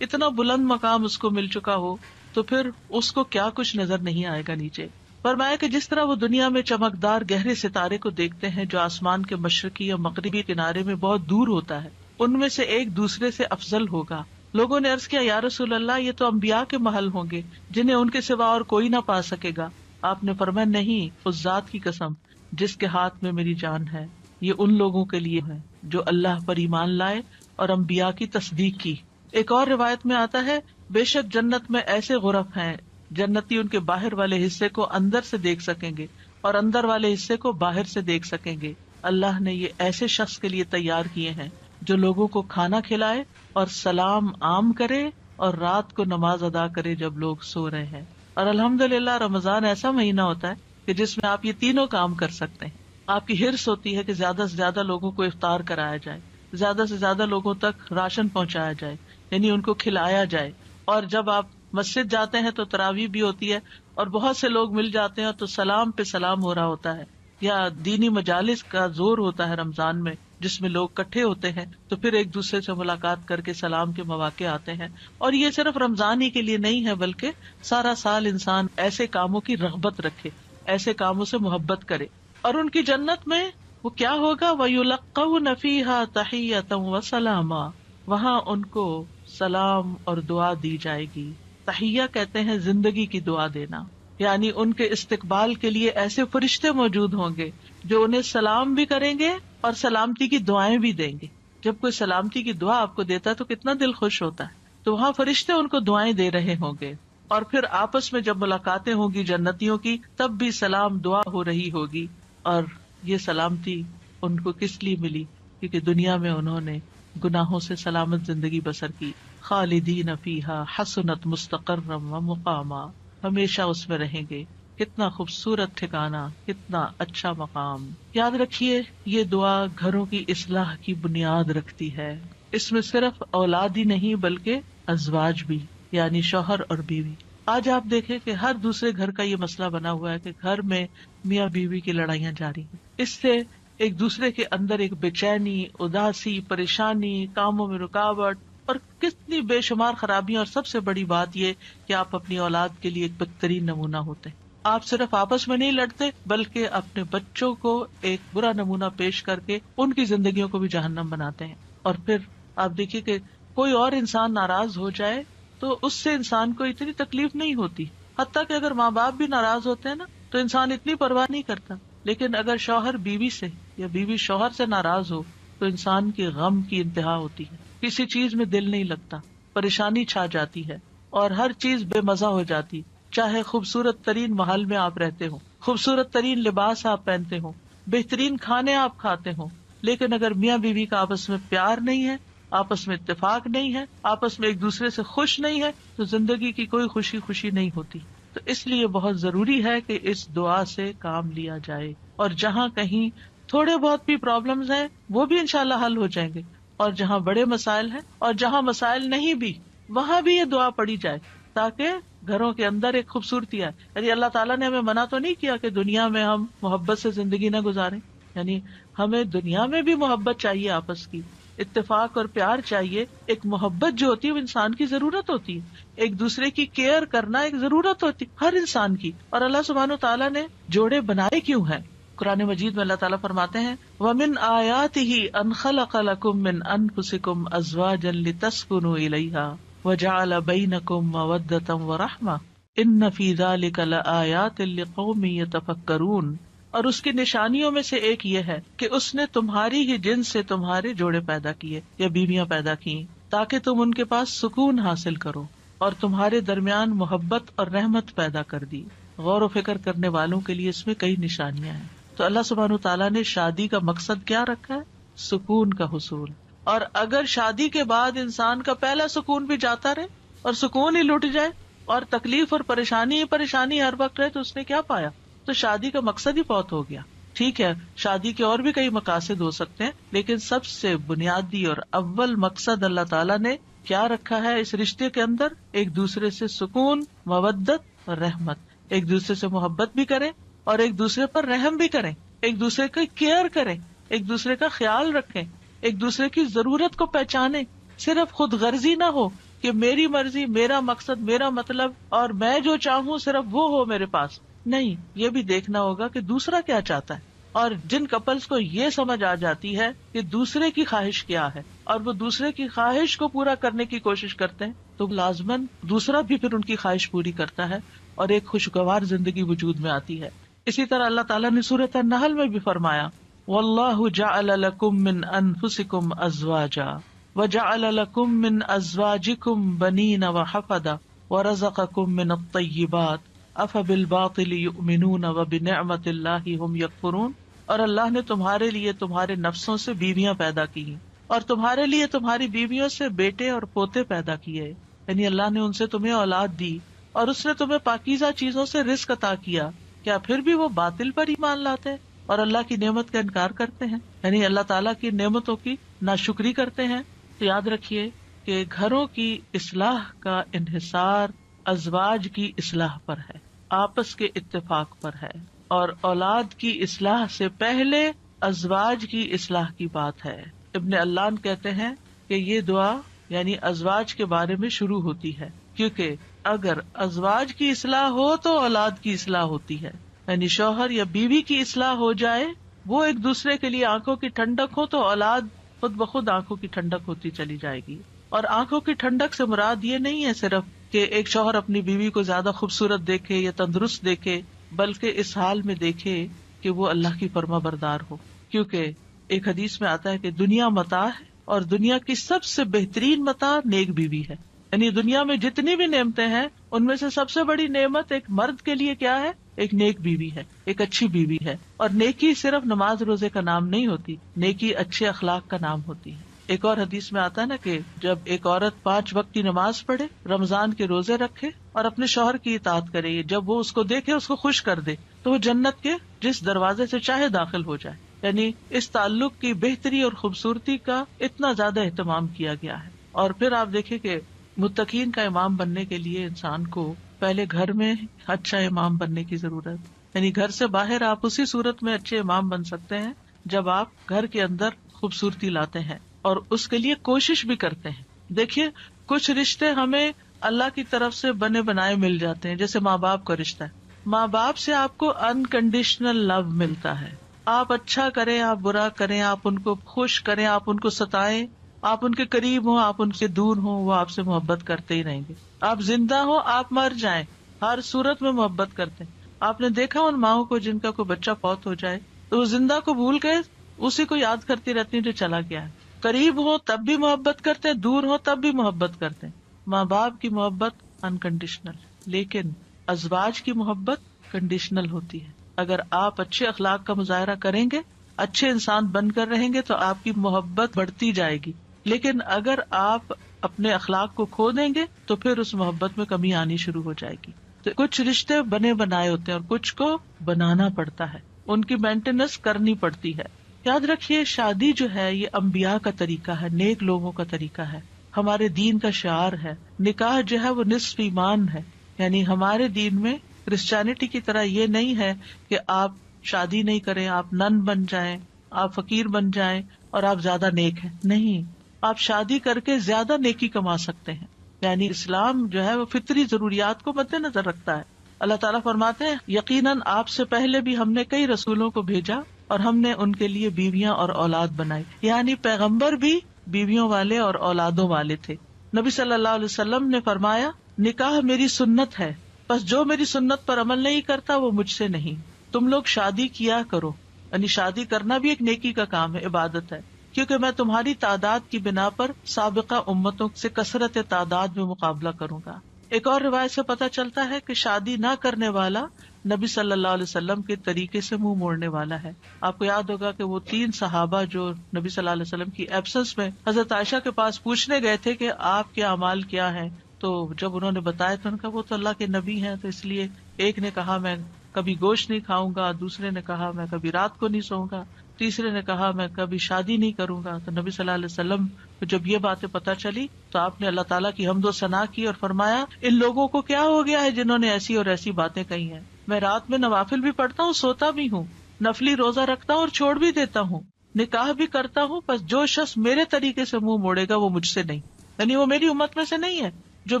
اتنا بلند مقام اس کو مل چکا ہو، تو پھر اس کو کیا کچھ نظر نہیں آئے گا نیچے. فرمایا کہ جس طرح وہ دنیا میں چمکدار گہرے ستارے کو دیکھتے ہیں جو آسمان کے مشرقی یا مغربی کنارے میں بہت دور ہوتا ہے، ان میں سے ایک دوسرے سے افضل ہوگا. لوگوں نے عرض کیا، یا رسول اللہ، یہ تو انبیاء کے محل ہوں گے جنہیں ان کے سوا اور کوئی نہ پا سکے گا. آپ نے فرمایا، نہیں، اس ذات کی قسم جس کے ہاتھ میں میری جان ہے، یہ ان لوگوں کے لیے ہے جو اللہ پر ایمان لائے اور انبیاء کی تصدیق کی. ایک اور روایت میں آتا ہے، بے شک جنت میں ایسے غرف ہیں جنتی ان کے باہر والے حصے کو اندر سے دیکھ سکیں گے اور اندر والے حصے کو باہر سے دیکھ سکیں گے. اللہ نے یہ ایسے شخص کے لیے تیار کیے ہیں جو لوگوں کو کھانا کھلائے اور سلام عام کرے اور رات کو نماز ادا کرے جب لوگ سو رہے ہیں. اور الحمدللہ رمضان ایسا مہینہ ہوتا ہے کہ جس میں آپ یہ تینوں کام کر سکتے ہیں. آپ کی ہرس ہوتی ہے کہ زیادہ سے زیادہ لوگوں کو افطار کرایا جائے، زیادہ سے زیادہ لوگوں تک راشن پہنچایا جائے، یعنی ان کو کھلایا جائے. اور جب آپ مسجد جاتے ہیں تو تراویح بھی ہوتی ہے اور بہت سے لوگ مل جاتے ہیں تو سلام پہ سلام ہو رہا ہوتا ہے. یا دینی مجالس کا زور ہوتا ہے رمضان میں جس میں لوگ کٹھے ہوتے ہیں، تو پھر ایک دوسرے سے ملاقات کر کے سلام کے مواقع آتے ہیں. اور یہ صرف رمضان ہی کے لیے نہیں ہے بلکہ سارا سال انسان ایسے کاموں کی رغبت رکھے، ایسے کاموں سے محبت کرے. اور ان کی جنت میں وہ کیا ہوگا، وَيُلَقَّوْنَ فِيهَا تَحِيَّةً وَسَلَامًا، وہاں ان کو سلام اور دعا دی جائے گی. تحیہ کہتے ہیں زندگی کی دعا دینا، یعنی ان کے استقبال کے لیے ایسے فرشتے موجود ہوں گے جو انہیں سلام بھی کریں گے اور سلامتی کی دعائیں بھی دیں گے. جب کوئی سلامتی کی دعا آپ کو دیتا ہے تو کتنا دل خوش ہوتا ہے. تو وہاں فرشتے ان کو دعائیں دے رہے ہوں گے. اور پھر آپس میں جب ملاقاتیں ہوں گی جنتیوں کی، تب بھی سلام دعا ہو رہی ہوگی. اور یہ سلامتی ان کو کس لیے ملی؟ کیونکہ دنیا میں انہوں نے گناہوں سے سلامت زندگی بسر کی. خالدین فیہا حسنت مستقرا و مقاما، ہمیشہ اس میں رہیں گے. کتنا خوبصورت ٹھکانا، کتنا اچھا مقام. یاد رکھیے، یہ دعا گھروں کی اصلاح کی بنیاد رکھتی ہے. اس میں صرف اولاد ہی نہیں بلکہ ازواج بھی، یعنی شوہر اور بیوی. آج آپ دیکھیں کہ ہر دوسرے گھر کا یہ مسئلہ بنا ہوا ہے کہ گھر میں میاں بیوی کی لڑائیاں جاری ہیں. اس سے ایک دوسرے کے اندر ایک بے چینی، اداسی، پریشانی، کاموں میں رکاوٹ اور کتنی بے شمار خرابیاں. اور سب سے بڑی بات یہ کہ آپ اپنی اولاد کے لیے ایک بہترین نمونہ ہوتے ہیں. آپ صرف آپس میں نہیں لڑتے بلکہ اپنے بچوں کو ایک برا نمونہ پیش کر کے ان کی زندگیوں کو بھی جہنم بناتے ہیں. اور پھر آپ دیکھیے کہ کوئی اور انسان ناراض ہو جائے تو اس سے انسان کو اتنی تکلیف نہیں ہوتی، حتیٰ کہ اگر ماں باپ بھی ناراض ہوتے ہیں نا تو انسان اتنی پرواہ نہیں کرتا، لیکن اگر شوہر بیوی سے یا بیوی شوہر سے ناراض ہو تو انسان کے غم کی انتہا ہوتی ہے، کسی چیز میں دل نہیں لگتا، پریشانی چھا جاتی ہے اور ہر چیز بے مزہ ہو جاتی، چاہے خوبصورت ترین محل میں آپ رہتے ہو، خوبصورت ترین لباس آپ پہنتے ہو، بہترین کھانے آپ کھاتے ہو، لیکن اگر میاں بیوی کا آپس میں پیار نہیں ہے، آپس میں اتفاق نہیں ہے، آپس میں ایک دوسرے سے خوش نہیں ہے، تو زندگی کی کوئی خوشی نہیں ہوتی۔ تو اس لیے بہت ضروری ہے کہ اس دعا سے کام لیا جائے، اور جہاں کہیں تھوڑے بہت بھی پرابلمز ہیں وہ بھی انشاءاللہ حل ہو جائیں گے، اور جہاں بڑے مسائل ہیں اور جہاں مسائل نہیں بھی وہاں بھی یہ دعا پڑھی جائے تاکہ گھروں کے اندر ایک خوبصورتی آئے۔ یعنی اللہ تعالیٰ نے ہمیں منع تو نہیں کیا کہ دنیا میں ہم محبت سے زندگی نہ گزاریں، یعنی ہمیں دنیا میں بھی محبت چاہیے، آپس کی اتفاق اور پیار چاہیے۔ ایک محبت جو ہوتی ہے وہ انسان کی ضرورت ہوتی ہے، ایک دوسرے کی کیئر کرنا ایک ضرورت ہوتی ہر انسان کی، اور اللہ سبحانہ وتعالیٰ نے جوڑے بنائے کیوں ہیں؟ قرآن مجید میں اللہ تعالیٰ فرماتے ہیں وَمِنْ آيَاتِهِ أَنْ خَلَقَ لَكُم مِّنْ أَنفُسِكُمْ أَزْوَاجًا لِتَسْكُنُوا إِلَيْهَا وَجَعَلَ بَيْنَكُم مَّوَدَّةً وَرَحْمَةً إِنَّ فِي ذَلِكَ لَآيَاتٍ لِقَوْمٍ يَتَفَكَّرُونَ۔ اور اس کی نشانیوں میں سے ایک یہ ہے کہ اس نے تمہاری ہی جنس سے تمہارے جوڑے پیدا کیے یا بیویاں پیدا کی تاکہ تم ان کے پاس سکون حاصل کرو، اور تمہارے درمیان محبت اور رحمت پیدا کر دی۔ غور و فکر کرنے والوں کے لیے اس میں کئی نشانیاں ہیں۔ تو اللہ سبحانہ وتعالیٰ نے شادی کا مقصد کیا رکھا ہے؟ سکون کا حصول۔ اور اگر شادی کے بعد انسان کا پہلا سکون بھی جاتا رہے اور سکون ہی لٹ جائے اور تکلیف اور پریشانی ہر وقت رہے تو اس نے کیا پایا؟ تو شادی کا مقصد ہی فوت ہو گیا۔ ٹھیک ہے، شادی کے اور بھی کئی مقاصد ہو سکتے ہیں، لیکن سب سے بنیادی اور اول مقصد اللہ تعالیٰ نے کیا رکھا ہے اس رشتے کے اندر؟ ایک دوسرے سے سکون، مودت اور رحمت، ایک دوسرے سے محبت بھی کریں اور ایک دوسرے پر رحم بھی کریں، ایک دوسرے کی کیئر کریں، ایک دوسرے کا خیال رکھیں، ایک دوسرے کی ضرورت کو پہچانیں۔ صرف خود غرضی نہ ہو کہ میری مرضی، میرا مقصد، میرا مطلب اور میں جو چاہوں صرف وہ ہو میرے پاس، نہیں، یہ بھی دیکھنا ہوگا کہ دوسرا کیا چاہتا ہے۔ اور جن کپلز کو یہ سمجھ آ جاتی ہے کہ دوسرے کی خواہش کیا ہے اور وہ دوسرے کی خواہش کو پورا کرنے کی کوشش کرتے ہیں تو لازماً دوسرا بھی پھر ان کی خواہش پوری کرتا ہے اور ایک خوشگوار زندگی وجود میں آتی ہے۔ اسی طرح اللہ تعالیٰ نے سورۃ النحل میں بھی فرمایا وَاللَّهُ جَعَلَ لَكُم مِّنْ أَنفُسِكُمْ أَزْوَاجًا وَجَعَلَ لَكُم مِّنْ أَزْوَاجِكُمْ بَنِينَ وَحَفَدَةً وَرَزَقَكُم مِّنَ الطَّيِّبَاتِ أَفَبِالْبَاطِلِ يُؤْمِنُونَ وَبِنِعْمَةِ اللَّهِ هُمْ يَكْفُرُونَ۔ اور اللہ نے تمہارے لیے تمہارے نفسوں سے بیویاں پیدا کی اور تمہارے لیے تمہاری بیویوں سے بیٹے اور پوتے پیدا کیے، یعنی اللہ نے ان سے تمہیں اولاد دی اور اس نے تمہیں پاکیزہ چیزوں سے رزق عطا کیا، کیا پھر بھی وہ باطل پر ایمان لاتے ہیں اور اللہ کی نعمت کا انکار کرتے ہیں، یعنی اللہ تعالیٰ کی نعمتوں کی ناشکری کرتے ہیں؟ تو یاد رکھیے کہ گھروں کی اصلاح کا انحصار ازواج کی اصلاح پر ہے، آپس کے اتفاق پر ہے، اور اولاد کی اصلاح سے پہلے ازواج کی اصلاح کی بات ہے۔ ابن علان کہتے ہیں کہ یہ دعا یعنی ازواج کے بارے میں شروع ہوتی ہے، کیونکہ اگر ازواج کی اصلاح ہو تو اولاد کی اصلاح ہوتی ہے، یعنی شوہر یا بیوی کی اصلاح ہو جائے، وہ ایک دوسرے کے لیے آنکھوں کی ٹھنڈک ہو تو اولاد خود بخود آنکھوں کی ٹھنڈک ہوتی چلی جائے گی۔ اور آنکھوں کی ٹھنڈک سے مراد یہ نہیں ہے صرف کہ ایک شوہر اپنی بیوی کو زیادہ خوبصورت دیکھے یا تندرست دیکھے، بلکہ اس حال میں دیکھے کہ وہ اللہ کی فرما بردار ہو، کیونکہ ایک حدیث میں آتا ہے کہ دنیا متاع ہے اور دنیا کی سب سے بہترین متاع نیک بیوی ہے، یعنی دنیا میں جتنی بھی نعمتیں ہیں ان میں سے سب سے بڑی نعمت ایک مرد کے لیے کیا ہے؟ ایک نیک بیوی ہے، ایک اچھی بیوی ہے۔ اور نیکی صرف نماز روزے کا نام نہیں ہوتی، نیکی اچھے اخلاق کا نام ہوتی ہے۔ ایک اور حدیث میں آتا ہے نا کہ جب ایک عورت 5 وقت کی نماز پڑھے، رمضان کے روزے رکھے اور اپنے شوہر کی اطاعت کرے، جب وہ اس کو دیکھے، اس کو خوش کر دے، تو وہ جنت کے جس دروازے سے چاہے داخل ہو جائے۔ یعنی اس تعلق کی بہتری اور خوبصورتی کا اتنا زیادہ اہتمام کیا گیا ہے۔ اور پھر آپ دیکھیں کہ متقین کا امام بننے کے لیے انسان کو پہلے گھر میں اچھا امام بننے کی ضرورت، یعنی گھر سے باہر آپ اسی صورت میں اچھے امام بن سکتے ہیں جب آپ گھر کے اندر خوبصورتی لاتے ہیں اور اس کے لیے کوشش بھی کرتے ہیں۔ دیکھیے کچھ رشتے ہمیں اللہ کی طرف سے بنے بنائے مل جاتے ہیں، جیسے ماں باپ کا رشتہ ہے، ماں باپ سے آپ کو انکنڈیشنل لو ملتا ہے، آپ اچھا کریں، آپ برا کریں، آپ ان کو خوش کریں، آپ ان کو ستائیں، آپ ان کے قریب ہوں، آپ ان سے دور ہوں، وہ آپ سے محبت کرتے ہی رہیں گے. آپ زندہ ہو، آپ مر جائیں، ہر صورت میں محبت کرتے ہیں. آپ نے دیکھا ان ماؤں کو جن کا کوئی بچہ فوت ہو جائے تو وہ زندہ کو بھول کے اسی کو یاد کرتی رہتی ہیں جو چلا گیا ہے. قریب ہو تب بھی محبت کرتے ہیں، دور ہو تب بھی محبت کرتے ہیں. ماں باپ کی محبت انکنڈیشنل، لیکن ازواج کی محبت کنڈیشنل ہوتی ہے. اگر آپ اچھے اخلاق کا مظاہرہ کریں گے، اچھے انسان بن کر رہیں گے تو آپ کی محبت بڑھتی جائے گی. لیکن اگر آپ اپنے اخلاق کو کھو دیں گے تو پھر اس محبت میں کمی آنی شروع ہو جائے گی. تو کچھ رشتے بنے بنائے ہوتے ہیں اور کچھ کو بنانا پڑتا ہے، ان کی مینٹیننس کرنی پڑتی ہے. یاد رکھیے شادی جو ہے یہ انبیاء کا طریقہ ہے، نیک لوگوں کا طریقہ ہے، ہمارے دین کا شعار ہے. نکاح جو ہے وہ نصف ایمان ہے. یعنی ہمارے دین میں کرسچینٹی کی طرح یہ نہیں ہے کہ آپ شادی نہیں کریں، آپ نن بن جائیں، آپ فقیر بن جائیں اور آپ زیادہ نیک ہیں. نہیں، آپ شادی کر کے زیادہ نیکی کما سکتے ہیں. یعنی اسلام جو ہے وہ فطری ضروریات کو مد نظر رکھتا ہے. اللہ تعالیٰ فرماتے ہیں یقیناً آپ سے پہلے بھی ہم نے کئی رسولوں کو بھیجا اور ہم نے ان کے لیے بیویاں اور اولاد بنائی. یعنی پیغمبر بھی بیویوں والے اور اولادوں والے تھے. نبی صلی اللہ علیہ وسلم نے فرمایا نکاح میری سنت ہے، بس جو میری سنت پر عمل نہیں کرتا وہ مجھ سے نہیں. تم لوگ شادی کیا کرو. یعنی شادی کرنا بھی ایک نیکی کا کام ہے، عبادت ہے، کیونکہ میں تمہاری تعداد کی بنا پر سابقہ امتوں سے کثرت تعداد میں مقابلہ کروں گا. ایک اور روایت سے پتہ چلتا ہے کہ شادی نہ کرنے والا نبی صلی اللہ علیہ وسلم کے طریقے سے منہ موڑنے والا ہے. آپ کو یاد ہوگا کہ وہ 3 صحابہ جو نبی صلی اللہ علیہ وسلم کی ایبسنس میں حضرت عائشہ کے پاس پوچھنے گئے تھے کہ آپ کے اعمال کیا ہیں، تو جب انہوں نے بتایا تو ان کا وہ تو اللہ کے نبی ہیں، تو اس لیے ایک نے کہا میں کبھی گوشت نہیں کھاؤں گا، دوسرے نے کہا میں کبھی رات کو نہیں سوؤں گا، تیسرے نے کہا میں کبھی شادی نہیں کروں گا. تو نبی صلی اللہ علیہ وسلم کو جب یہ باتیں پتہ چلی تو آپ نے اللہ تعالیٰ کی حمد و ثنا کی اور فرمایا ان لوگوں کو کیا ہو گیا ہے جنہوں نے ایسی اور ایسی باتیں کہی ہیں. میں رات میں نوافل بھی پڑھتا ہوں، سوتا بھی ہوں، نفلی روزہ رکھتا ہوں اور چھوڑ بھی دیتا ہوں، نکاح بھی کرتا ہوں، بس جو شخص میرے طریقے سے منہ موڑے گا وہ مجھ سے نہیں. یعنی وہ میری امت میں سے نہیں ہے جو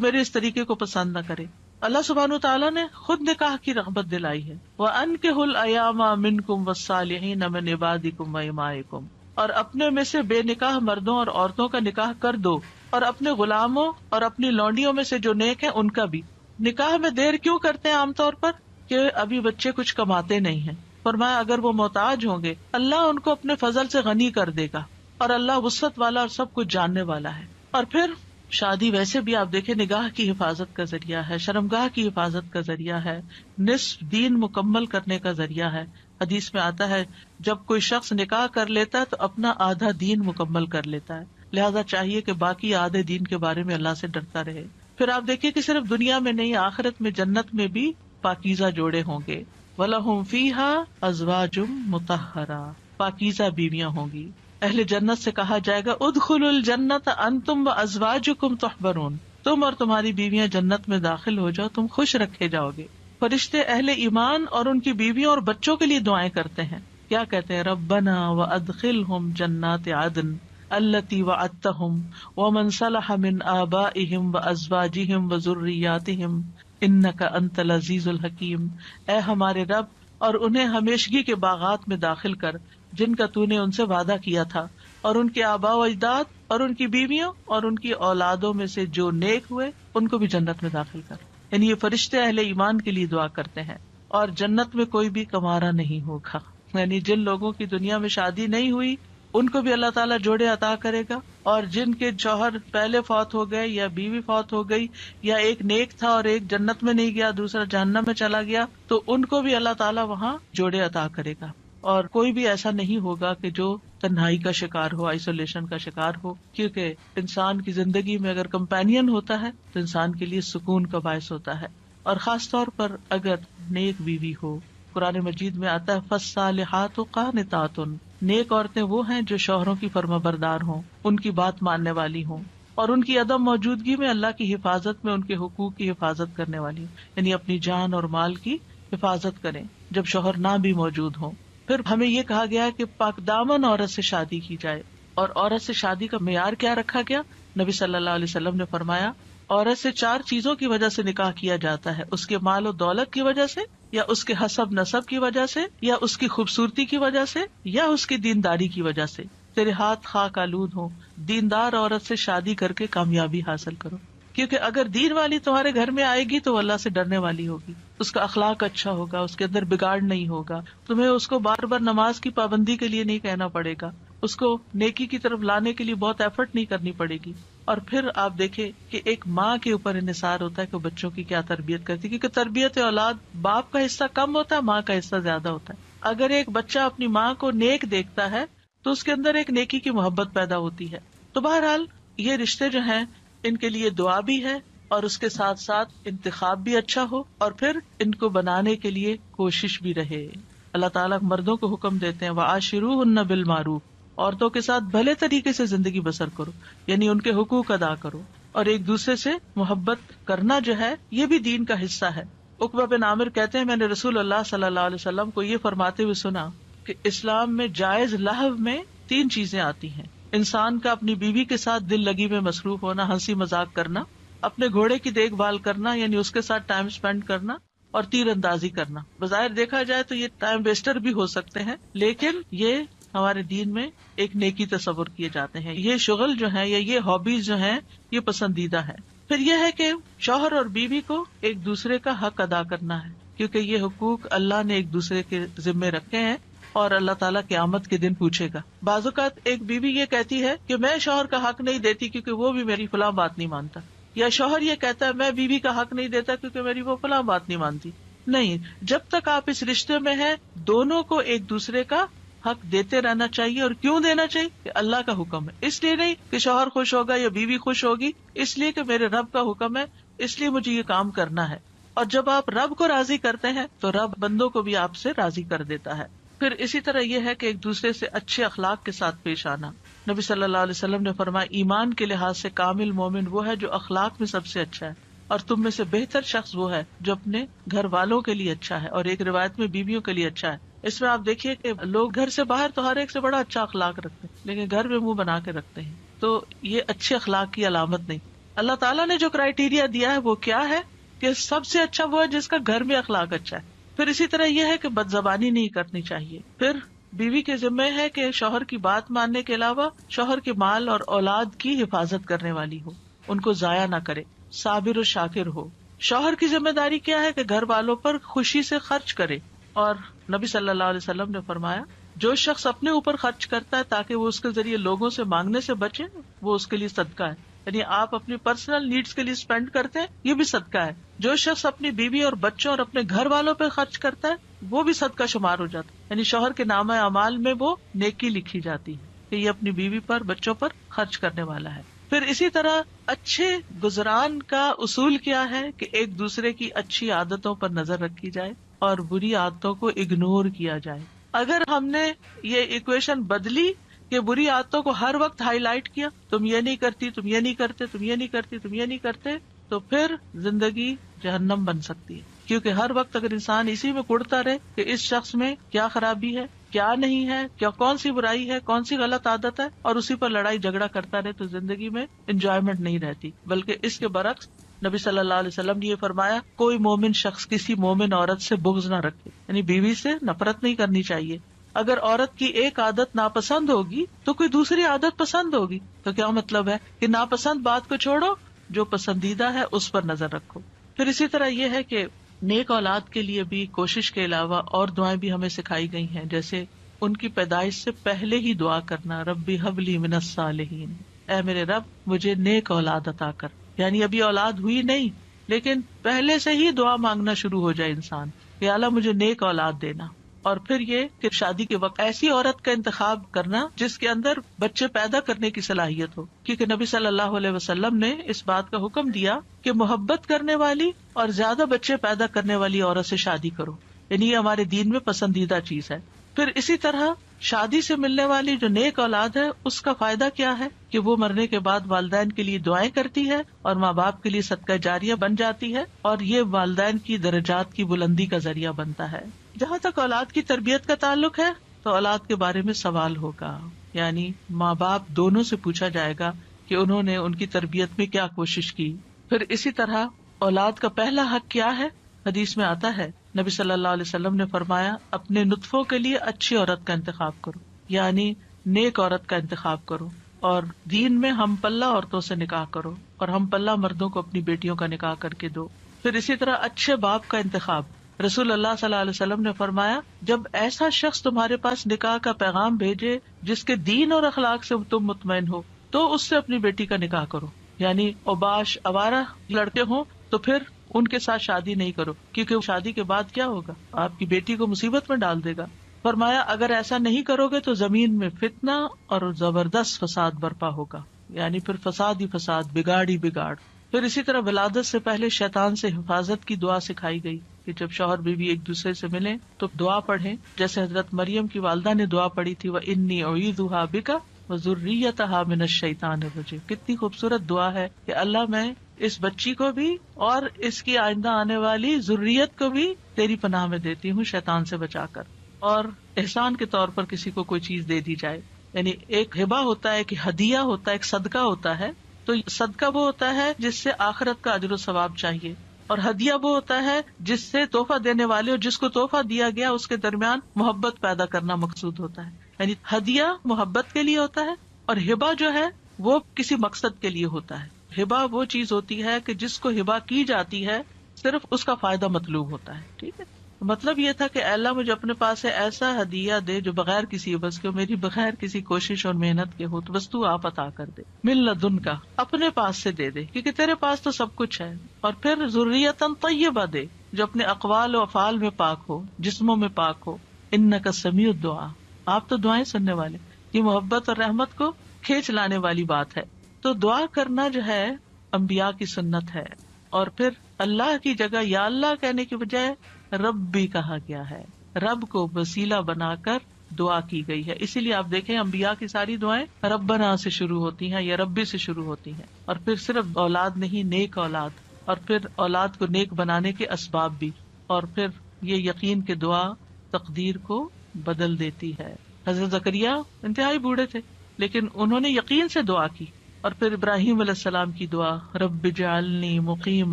میرے اس طریقے کو پسند نہ کرے. اللہ سبحانہ وتعالیٰ نے خود نکاح کی رغبت دلائی ہے. وَأَنكِحُوا الْأَيَامَ مِنكُمْ وَالصَّالِحِينَ مِنْ عِبَادِكُمْ وَإِمَائِكُمْ، اور اپنے میں سے بے نکاح مردوں اور عورتوں کا نکاح کر دو، اور اپنے غلاموں اور اپنی لونڈیوں میں سے جو نیک ہیں ان کا بھی. نکاح میں دیر کیوں کرتے ہیں عام طور پر؟ کہ ابھی بچے کچھ کماتے نہیں ہیں. فرمایا اگر وہ محتاج ہوں گے اللہ ان کو اپنے فضل سے غنی کر دے گا، اور اللہ وسعت والا اور سب کچھ جاننے والا ہے. اور پھر شادی ویسے بھی آپ دیکھیں نگاہ کی حفاظت کا ذریعہ ہے، شرمگاہ کی حفاظت کا ذریعہ ہے، نصف دین مکمل کرنے کا ذریعہ ہے. حدیث میں آتا ہے جب کوئی شخص نکاح کر لیتا ہے تو اپنا آدھا دین مکمل کر لیتا ہے. لہذا چاہیے کہ باقی آدھے دین کے بارے میں اللہ سے ڈرتا رہے. پھر آپ دیکھیے کہ صرف دنیا میں نہیں، آخرت میں جنت میں بھی پاکیزہ جوڑے ہوں گے. وَلَهُمْ فِيهَا أَزْوَاجٌ مُطَهَّرَةٌ، پاکیزہ بیویاں ہوں گی. اہل جنت سے کہا جائے گا ادخلوا الجنت انتم وازواجکم تحبرون، تم اور تمہاری بیویاں جنت میں داخل ہو جاؤ، تم خوش رکھے جاؤ گے. فرشتے اہل ایمان اور ان کی بیویوں اور بچوں کے لیے دعائیں کرتے ہیں. کیا کہتے ہیں؟ ربنا وادخلهم جنات عدن التي وعدتهم ومن صلح من آبائهم وازواجهم وذرياتهم انك انت العزیز الحکیم. اے ہمارے رب، اور انہیں ہمیشگی کے باغات میں داخل کر جن کا تو نے ان سے وعدہ کیا تھا، اور ان کے آباء و اجداد اور ان کی بیویوں اور ان کی اولادوں میں سے جو نیک ہوئے ان کو بھی جنت میں داخل کر. یعنی یہ فرشتے اہل ایمان کے لیے دعا کرتے ہیں. اور جنت میں کوئی بھی کمارا نہیں ہوگا. یعنی جن لوگوں کی دنیا میں شادی نہیں ہوئی ان کو بھی اللہ تعالیٰ جوڑے عطا کرے گا، اور جن کے شوہر پہلے فوت ہو گئے یا بیوی فوت ہو گئی، یا ایک نیک تھا اور ایک جنت میں نہیں گیا دوسرا جہنم میں چلا گیا، تو ان کو بھی اللہ تعالیٰ وہاں جوڑے عطا کرے گا. اور کوئی بھی ایسا نہیں ہوگا کہ جو تنہائی کا شکار ہو، آئسولیشن کا شکار ہو، کیونکہ انسان کی زندگی میں اگر کمپینین ہوتا ہے تو انسان کے لیے سکون کا باعث ہوتا ہے. اور خاص طور پر اگر نیک بیوی ہو. قرآن مجید میں آتا ہے فالصالحات قانتات، نیک عورتیں وہ ہیں جو شوہروں کی فرما بردار ہوں، ان کی بات ماننے والی ہوں، اور ان کی عدم موجودگی میں اللہ کی حفاظت میں ان کے حقوق کی حفاظت کرنے والی ہوں. یعنی اپنی جان اور مال کی حفاظت کریں جب شوہر نہ بھی موجود ہوں. پھر ہمیں یہ کہا گیا کہ پاک دامن عورت سے شادی کی جائے. اور عورت سے شادی کا معیار کیا رکھا گیا؟ نبی صلی اللہ علیہ وسلم نے فرمایا عورت سے 4 چیزوں کی وجہ سے نکاح کیا جاتا ہے، اس کے مال و دولت کی وجہ سے، یا اس کے حسب نسب کی وجہ سے، یا اس کی خوبصورتی کی وجہ سے، یا اس کی دینداری کی وجہ سے. تیرے ہاتھ خاک آلود ہوں، دیندار عورت سے شادی کر کے کامیابی حاصل کرو، کیونکہ اگر دین والی تمہارے گھر میں آئے گی تو وہ اللہ سے ڈرنے والی ہوگی، اس کا اخلاق اچھا ہوگا، اس کے اندر بگاڑ نہیں ہوگا، تمہیں اس کو بار بار نماز کی پابندی کے لیے نہیں کہنا پڑے گا، اس کو نیکی کی طرف لانے کے لیے بہت ایفرٹ نہیں کرنی پڑے گی۔ اور پھر آپ دیکھیں کہ ایک ماں کے اوپر انحصار ہوتا ہے کہ بچوں کی کیا تربیت کرتی ہے، کیونکہ تربیت اولاد باپ کا حصہ کم ہوتا ہے، ماں کا حصہ زیادہ ہوتا ہے۔ اگر ایک بچہ اپنی ماں کو نیک دیکھتا ہے تو اس کے اندر ایک نیکی کی محبت پیدا ہوتی ہے۔ تو بہرحال یہ رشتے جو ہیں ان کے لیے دعا بھی ہے اور اس کے ساتھ ساتھ انتخاب بھی اچھا ہو، اور پھر ان کو بنانے کے لیے کوشش بھی رہے۔ اللہ تعالیٰ مردوں کو حکم دیتے ہیں وَعَاشِرُوهُنَّ بِالْمَعْرُوفِ، عورتوں کے ساتھ بھلے طریقے سے زندگی بسر کرو، یعنی ان کے حقوق ادا کرو، اور ایک دوسرے سے محبت کرنا جو ہے یہ بھی دین کا حصہ ہے۔ عقبہ بن عامر کہتے ہیں میں نے رسول اللہ صلی اللہ علیہ وسلم کو یہ فرماتے ہوئے سنا کہ اسلام میں جائز لہو میں 3 چیزیں آتی ہیں: انسان کا اپنی بیوی کے ساتھ دل لگی میں مصروف ہونا، ہنسی مذاق کرنا، اپنے گھوڑے کی دیکھ بھال کرنا یعنی اس کے ساتھ ٹائم سپینڈ کرنا، اور تیر اندازی کرنا۔ بظاہر دیکھا جائے تو یہ ٹائم ویسٹر بھی ہو سکتے ہیں، لیکن یہ ہمارے دین میں ایک نیکی تصور کیے جاتے ہیں۔ یہ شغل جو ہے یا یہ ہابیز جو ہیں یہ پسندیدہ ہے۔ پھر یہ ہے کہ شوہر اور بیوی کو ایک دوسرے کا حق ادا کرنا ہے، کیونکہ یہ حقوق اللہ نے ایک دوسرے کے ذمے رکھے ہیں اور اللہ تعالیٰ قیامت کے دن پوچھے گا۔ بعض اوقات ایک بیوی یہ کہتی ہے کہ میں شوہر کا حق نہیں دیتی کیونکہ وہ بھی میری فلاں بات نہیں مانتا، یا شوہر یہ کہتا ہے میں بیوی کا حق نہیں دیتا کیونکہ میری وہ فلاں بات نہیں مانتی۔ نہیں، جب تک آپ اس رشتے میں ہیں دونوں کو ایک دوسرے کا حق دیتے رہنا چاہیے۔ اور کیوں دینا چاہیے؟ کہ اللہ کا حکم ہے، اس لیے نہیں کہ شوہر خوش ہوگا یا بیوی خوش ہوگی، اس لیے کہ میرے رب کا حکم ہے، اس لیے مجھے یہ کام کرنا ہے۔ اور جب آپ رب کو راضی کرتے ہیں تو رب بندوں کو بھی آپ سے راضی کر دیتا ہے۔ پھر اسی طرح یہ ہے کہ ایک دوسرے سے اچھے اخلاق کے ساتھ پیش آنا۔ نبی صلی اللہ علیہ وسلم نے فرمایا ایمان کے لحاظ سے کامل مومن وہ ہے جو اخلاق میں سب سے اچھا ہے، اور تم میں سے بہتر شخص وہ ہے جو اپنے گھر والوں کے لیے اچھا ہے، اور ایک روایت میں بیویوں کے لیے اچھا ہے۔ اس میں آپ دیکھیے کہ لوگ گھر سے باہر تو ہر ایک سے بڑا اچھا اخلاق رکھتے ہیں، لیکن گھر میں منہ بنا کے رکھتے ہیں، تو یہ اچھے اخلاق کی علامت نہیں۔ اللہ تعالیٰ نے جو کرائیٹیریا دیا ہے وہ کیا ہے کہ سب سے اچھا وہ ہے جس کا گھر میں اخلاق اچھا ہے۔ پھر اسی طرح یہ ہے کہ بد زبانی نہیں کرنی چاہیے۔ پھر بیوی کے ذمہ ہے کہ شوہر کی بات ماننے کے علاوہ شوہر کے مال اور اولاد کی حفاظت کرنے والی ہو، ان کو ضائع نہ کرے، صابر و شاکر ہو۔ شوہر کی ذمہ داری کیا ہے کہ گھر والوں پر خوشی سے خرچ کرے، اور نبی صلی اللہ علیہ وسلم نے فرمایا جو شخص اپنے اوپر خرچ کرتا ہے تاکہ وہ اس کے ذریعے لوگوں سے مانگنے سے بچے وہ اس کے لیے صدقہ ہے، یعنی آپ اپنی پرسنل نیڈس کے لیے اسپینڈ کرتے ہیں یہ بھی صدقہ ہے۔ جو شخص اپنی بیوی اور بچوں اور اپنے گھر والوں پہ خرچ کرتا ہے وہ بھی صدقہ شمار ہو جاتا ہے، یعنی شوہر کے نامہ اعمال میں وہ نیکی لکھی جاتی ہے کہ یہ اپنی بیوی پر بچوں پر خرچ کرنے والا ہے۔ پھر اسی طرح اچھے گزران کا اصول کیا ہے کہ ایک دوسرے کی اچھی عادتوں پر نظر رکھی جائے اور بری عادتوں کو اگنور کیا جائے۔ اگر ہم نے یہ ایکویشن بدلی کہ بری عادتوں کو ہر وقت ہائی لائٹ کیا، تم یہ نہیں کرتی، تم یہ نہیں کرتے، تم یہ نہیں کرتی، تم یہ نہیں کرتے، تو پھر زندگی جہنم بن سکتی ہے، کیونکہ ہر وقت اگر انسان اسی میں کڑتا رہے کہ اس شخص میں کیا خرابی ہے، کیا نہیں ہے، کیا کون سی برائی ہے، کون سی غلط عادت ہے، اور اسی پر لڑائی جھگڑا کرتا رہے، تو زندگی میں انجوائمنٹ نہیں رہتی۔ بلکہ اس کے برعکس نبی صلی اللہ علیہ وسلم نے یہ فرمایا کوئی مومن شخص کسی مومن عورت سے بغض نہ رکھے، یعنی بیوی سے نفرت نہیں کرنی چاہیے۔ اگر عورت کی ایک عادت ناپسند ہوگی تو کوئی دوسری عادت پسند ہوگی، تو کیا مطلب ہے کہ ناپسند بات کو چھوڑو، جو پسندیدہ ہے اس پر نظر رکھو۔ پھر اسی طرح یہ ہے کہ نیک اولاد کے لیے بھی کوشش کے علاوہ اور دعائیں بھی ہمیں سکھائی گئی ہیں، جیسے ان کی پیدائش سے پہلے ہی دعا کرنا، ربی هب لی من الصالحین، اے میرے رب مجھے نیک اولاد عطا کر، یعنی ابھی اولاد ہوئی نہیں لیکن پہلے سے ہی دعا مانگنا شروع ہو جائے انسان کہ اللہ مجھے نیک اولاد دینا۔ اور پھر یہ کہ شادی کے وقت ایسی عورت کا انتخاب کرنا جس کے اندر بچے پیدا کرنے کی صلاحیت ہو، کیونکہ نبی صلی اللہ علیہ وسلم نے اس بات کا حکم دیا کہ محبت کرنے والی اور زیادہ بچے پیدا کرنے والی عورت سے شادی کرو، یعنی یہ ہمارے دین میں پسندیدہ چیز ہے۔ پھر اسی طرح شادی سے ملنے والی جو نیک اولاد ہے اس کا فائدہ کیا ہے کہ وہ مرنے کے بعد والدین کے لیے دعائیں کرتی ہے اور ماں باپ کے لیے صدقہ جاریہ بن جاتی ہے، اور یہ والدین کی درجات کی بلندی کا ذریعہ بنتا ہے۔ جہاں تک اولاد کی تربیت کا تعلق ہے تو اولاد کے بارے میں سوال ہوگا، یعنی ماں باپ دونوں سے پوچھا جائے گا کہ انہوں نے ان کی تربیت میں کیا کوشش کی۔ پھر اسی طرح اولاد کا پہلا حق کیا ہے؟ حدیث میں آتا ہے نبی صلی اللہ علیہ وسلم نے فرمایا اپنے نطفوں کے لیے اچھی عورت کا انتخاب کرو، یعنی نیک عورت کا انتخاب کرو، اور دین میں ہم پلہ عورتوں سے نکاح کرو، اور ہم پلہ مردوں کو اپنی بیٹیوں کا نکاح کر کے دو۔ پھر اسی طرح اچھے باپ کا انتخاب، رسول اللہ صلی اللہ علیہ وسلم نے فرمایا جب ایسا شخص تمہارے پاس نکاح کا پیغام بھیجے جس کے دین اور اخلاق سے تم مطمئن ہو تو اس سے اپنی بیٹی کا نکاح کرو۔ یعنی اوباش آوارہ لڑکے ہوں تو پھر ان کے ساتھ شادی نہیں کرو، کیونکہ شادی کے بعد کیا ہوگا، آپ کی بیٹی کو مصیبت میں ڈال دے گا۔ فرمایا اگر ایسا نہیں کرو گے تو زمین میں فتنہ اور زبردست فساد برپا ہوگا، یعنی پھر فساد ہی فساد، بگاڑ ہی بگاڑ۔ پھر اسی طرح ولادت سے پہلے شیطان سے حفاظت کی دعا سکھائی گئی کہ جب شوہر بیوی ایک دوسرے سے ملیں تو دعا پڑھیں، جیسے حضرت مریم کی والدہ نے دعا پڑھی تھی وَإِنِّي أُعِيذُهَا بِكَ وَذُرِّيَّتَهَا مِنَ الشَّيْطَانِ الرَّجِيمِ۔ کتنی خوبصورت دعا ہے کہ اللہ میں اس بچی کو بھی اور اس کی آئندہ آنے والی ذریت کو بھی تیری پناہ میں دیتی ہوں شیطان سے بچا کر۔ اور احسان کے طور پر کسی کو کوئی چیز دے دی جائے، یعنی ایک ہبہ ہوتا ہے، ایک ہدیہ ہوتا ہے، ایک صدقہ ہوتا ہے، تو صدقہ وہ ہوتا ہے جس سے آخرت کا اجر و ثواب چاہیے، اور ہدیہ وہ ہوتا ہے جس سے تحفہ دینے والے اور جس کو تحفہ دیا گیا اس کے درمیان محبت پیدا کرنا مقصود ہوتا ہے۔ یعنی ہدیہ محبت کے لیے ہوتا ہے، اور ہبہ جو ہے وہ کسی مقصد کے لیے ہوتا ہے۔ ہبہ وہ چیز ہوتی ہے کہ جس کو ہبہ کی جاتی ہے صرف اس کا فائدہ مطلوب ہوتا ہے، ٹھیک ہے۔ مطلب یہ تھا کہ اے اللہ مجھے اپنے پاس سے ایسا ہدیہ دے جو بغیر کسی عوض کے، میری بغیر کسی کوشش اور محنت کے ہو، تو بس تو آپ عطا کر دے، من لدن کا، اپنے پاس سے دے دے، کیونکہ تیرے پاس تو سب کچھ ہے۔ اور پھر ذریۃ طیبہ دے جو اپنے اقوال و افعال میں پاک ہو، جسموں میں پاک ہو، انک سمیع الدعاء، آپ تو دعائیں سننے والے۔ یہ محبت اور رحمت کو کھینچ لانے والی بات ہے۔ تو دعا کرنا جو ہے انبیاء کی سنت ہے، اور پھر اللہ کی جگہ یا اللہ کہنے کی بجائے رب بھی کہا گیا ہے، رب کو وسیلہ بنا کر دعا کی گئی ہے۔ اسی لیے آپ دیکھیں انبیاء کی ساری دعائیں ربنا سے شروع ہوتی ہیں یا ربی سے شروع ہوتی ہیں، اور پھر صرف اولاد نہیں، نیک اولاد، اور پھر اولاد کو نیک بنانے کے اسباب بھی، اور پھر یہ یقین کہ دعا تقدیر کو بدل دیتی ہے۔ حضرت زکریا انتہائی بوڑھے تھے لیکن انہوں نے یقین سے دعا کی۔ اور پھر ابراہیم علیہ السلام کی دعا، رب اجعلنی مقیم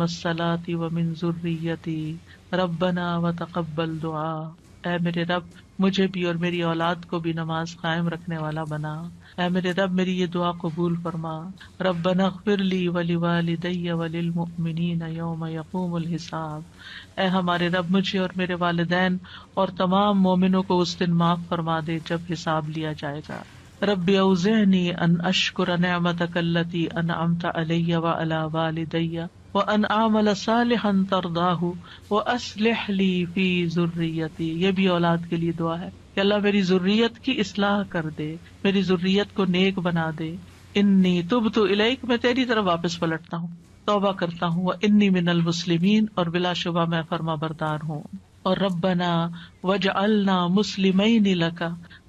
الصلاۃ ومن ذریتی ربنا وتقبل دعا، اے میرے رب مجھے بھی اور میری اولاد کو بھی نماز قائم رکھنے والا بنا، اے میرے رب میری یہ دعا قبول فرما، ربنا اغفر لی ولوالدی وللمؤمنین یوم یقوم الحساب، اے ہمارے رب مجھے اور میرے والدین اور تمام مومنوں کو اس دن معاف فرما دے جب حساب لیا جائے گا۔ رب اوزعنی ان اشکر نعمتک التی انعمت علی وعلی والدی وان اعمل صالحا ترضاہ واصلح لی فی ذریتی، یہ بھی اولاد کے لیے دعا ہے کہ اللہ میری ذریت کی اصلاح کر دے، میری ذریت کو نیک بنا دے۔ انی تبت الیک، میں تیری طرف واپس پلٹتا ہوں، توبہ کرتا ہوں، وانی من المسلمین، اور بلا شبہ میں فرما بردار ہوں۔ اور ربنا وجعلنا مسلمین لک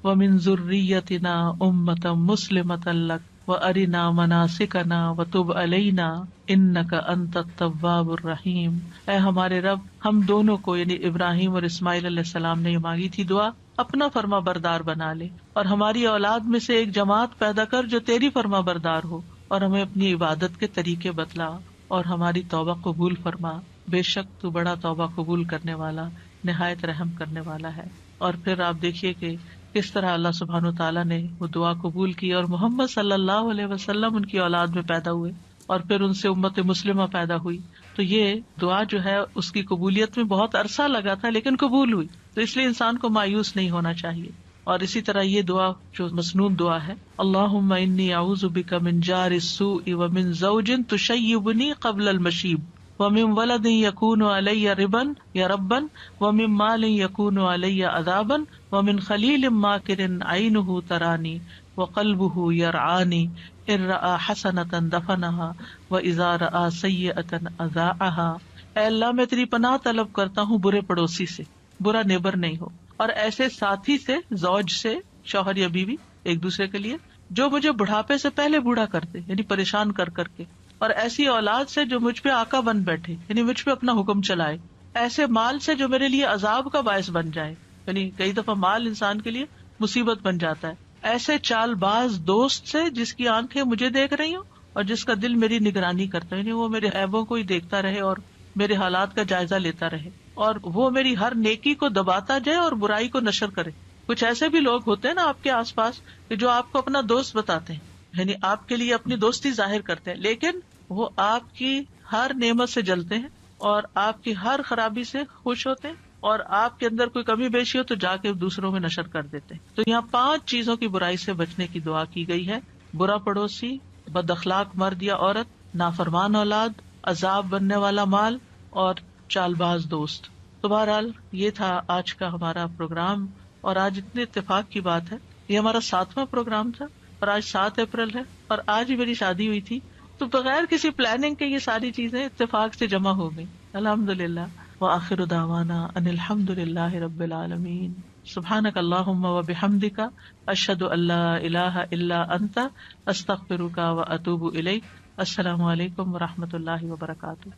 ومن ذریتنا امۃ مسلمۃ لک وارنا مناسکنا وتب علینا انک انت التواب الرحیم، اے ہمارے رب ہم دونوں کو، یعنی ابراہیم اور اسماعیل علیہ السلام نے یہ مانگی تھی دعا، اپنا فرما بردار بنا لے، اور ہماری اولاد میں سے ایک جماعت پیدا کر جو تیری فرما بردار ہو، اور ہمیں اپنی عبادت کے طریقے بتلا، اور ہماری توبہ قبول فرما، بے شک تو بڑا توبہ قبول کرنے والا، نہایت رحم کرنے والا ہے۔ اور پھر آپ دیکھیے کہ کس طرح اللہ سبحانہ وتعالیٰ نے وہ دعا قبول کی، اور محمد صلی اللہ علیہ وسلم ان کی اولاد میں پیدا ہوئے، اور پھر ان سے امت مسلمہ پیدا ہوئی۔ تو یہ دعا جو ہے اس کی قبولیت میں بہت عرصہ لگا تھا لیکن قبول ہوئی، تو اس لیے انسان کو مایوس نہیں ہونا چاہیے۔ اور اسی طرح یہ دعا جو مسنون دعا ہے، اللہم انی اعوذ بک من جار السوء ومن زوج تشیبنی قبل المشیب ومن ولد یکون علی ربا یا ربا ومن مال یکون علی عذابا ومن خلیل ماکر عینہ ترانی وقلبہ یرعانی ان رأى حسنۃ دفنها واذا رأى سیئۃ اذاعها، اے اللہ میں تیری پناہ طلب کرتا ہوں برے پڑوسی سے، برا نیبر نہیں ہو، اور ایسے ساتھی سے، زوج سے، شوہر یا بیوی ایک دوسرے کے لیے، جو مجھے بڑھاپے سے پہلے بوڑھا کر دے، یعنی پریشان کر کر کے، اور ایسی اولاد سے جو مجھ پہ آقا بن بیٹھے، یعنی مجھ پہ اپنا حکم چلائے، ایسے مال سے جو میرے لیے عذاب کا باعث بن جائے، یعنی کئی دفعہ مال انسان کے لیے مصیبت بن جاتا ہے، ایسے چال باز دوست سے جس کی آنکھیں مجھے دیکھ رہی ہوں اور جس کا دل میری نگرانی کرتا ہے، یعنی وہ میرے عیبوں کو ہی دیکھتا رہے اور میرے حالات کا جائزہ لیتا رہے، اور وہ میری ہر نیکی کو دباتا جائے اور برائی کو نشر کرے، کچھ ایسے بھی لوگ ہوتے ہیں نا آپ کے آس پاس کہ جو آپ کو اپنا دوست بتاتے ہیں، یعنی آپ کے لیے اپنی دوستی ظاہر کرتے ہیں، لیکن وہ آپ کی ہر نعمت سے جلتے ہیں اور آپ کی ہر خرابی سے خوش ہوتے ہیں، اور آپ کے اندر کوئی کمی بیشی ہو تو جا کے دوسروں میں نشر کر دیتے ہیں۔ تو یہاں 5 چیزوں کی برائی سے بچنے کی دعا کی گئی ہے: برا پڑوسی، بد اخلاق مرد یا عورت، نافرمان اولاد، عذاب بننے والا مال، اور چال باز دوست۔ تو بہرحال یہ تھا آج کا ہمارا پروگرام، اور آج اتنے اتفاق کی بات ہے، یہ ہمارا 7واں پروگرام تھا، اور آج 7 اپریل ہے، اور آج ہی میری شادی ہوئی تھی، تو بغیر کسی پلاننگ کے یہ ساری چیزیں اتفاق سے جمع ہو گئی، الحمدللہ۔ وآخر دعوانا ان الحمد للہ رب العالمین۔ سبحانک اللہم وبحمدک، اشہد ان لا الہ الا انت، استغفرک واتوب الیک۔ السلام علیکم ورحمۃ اللہ وبرکاتہ۔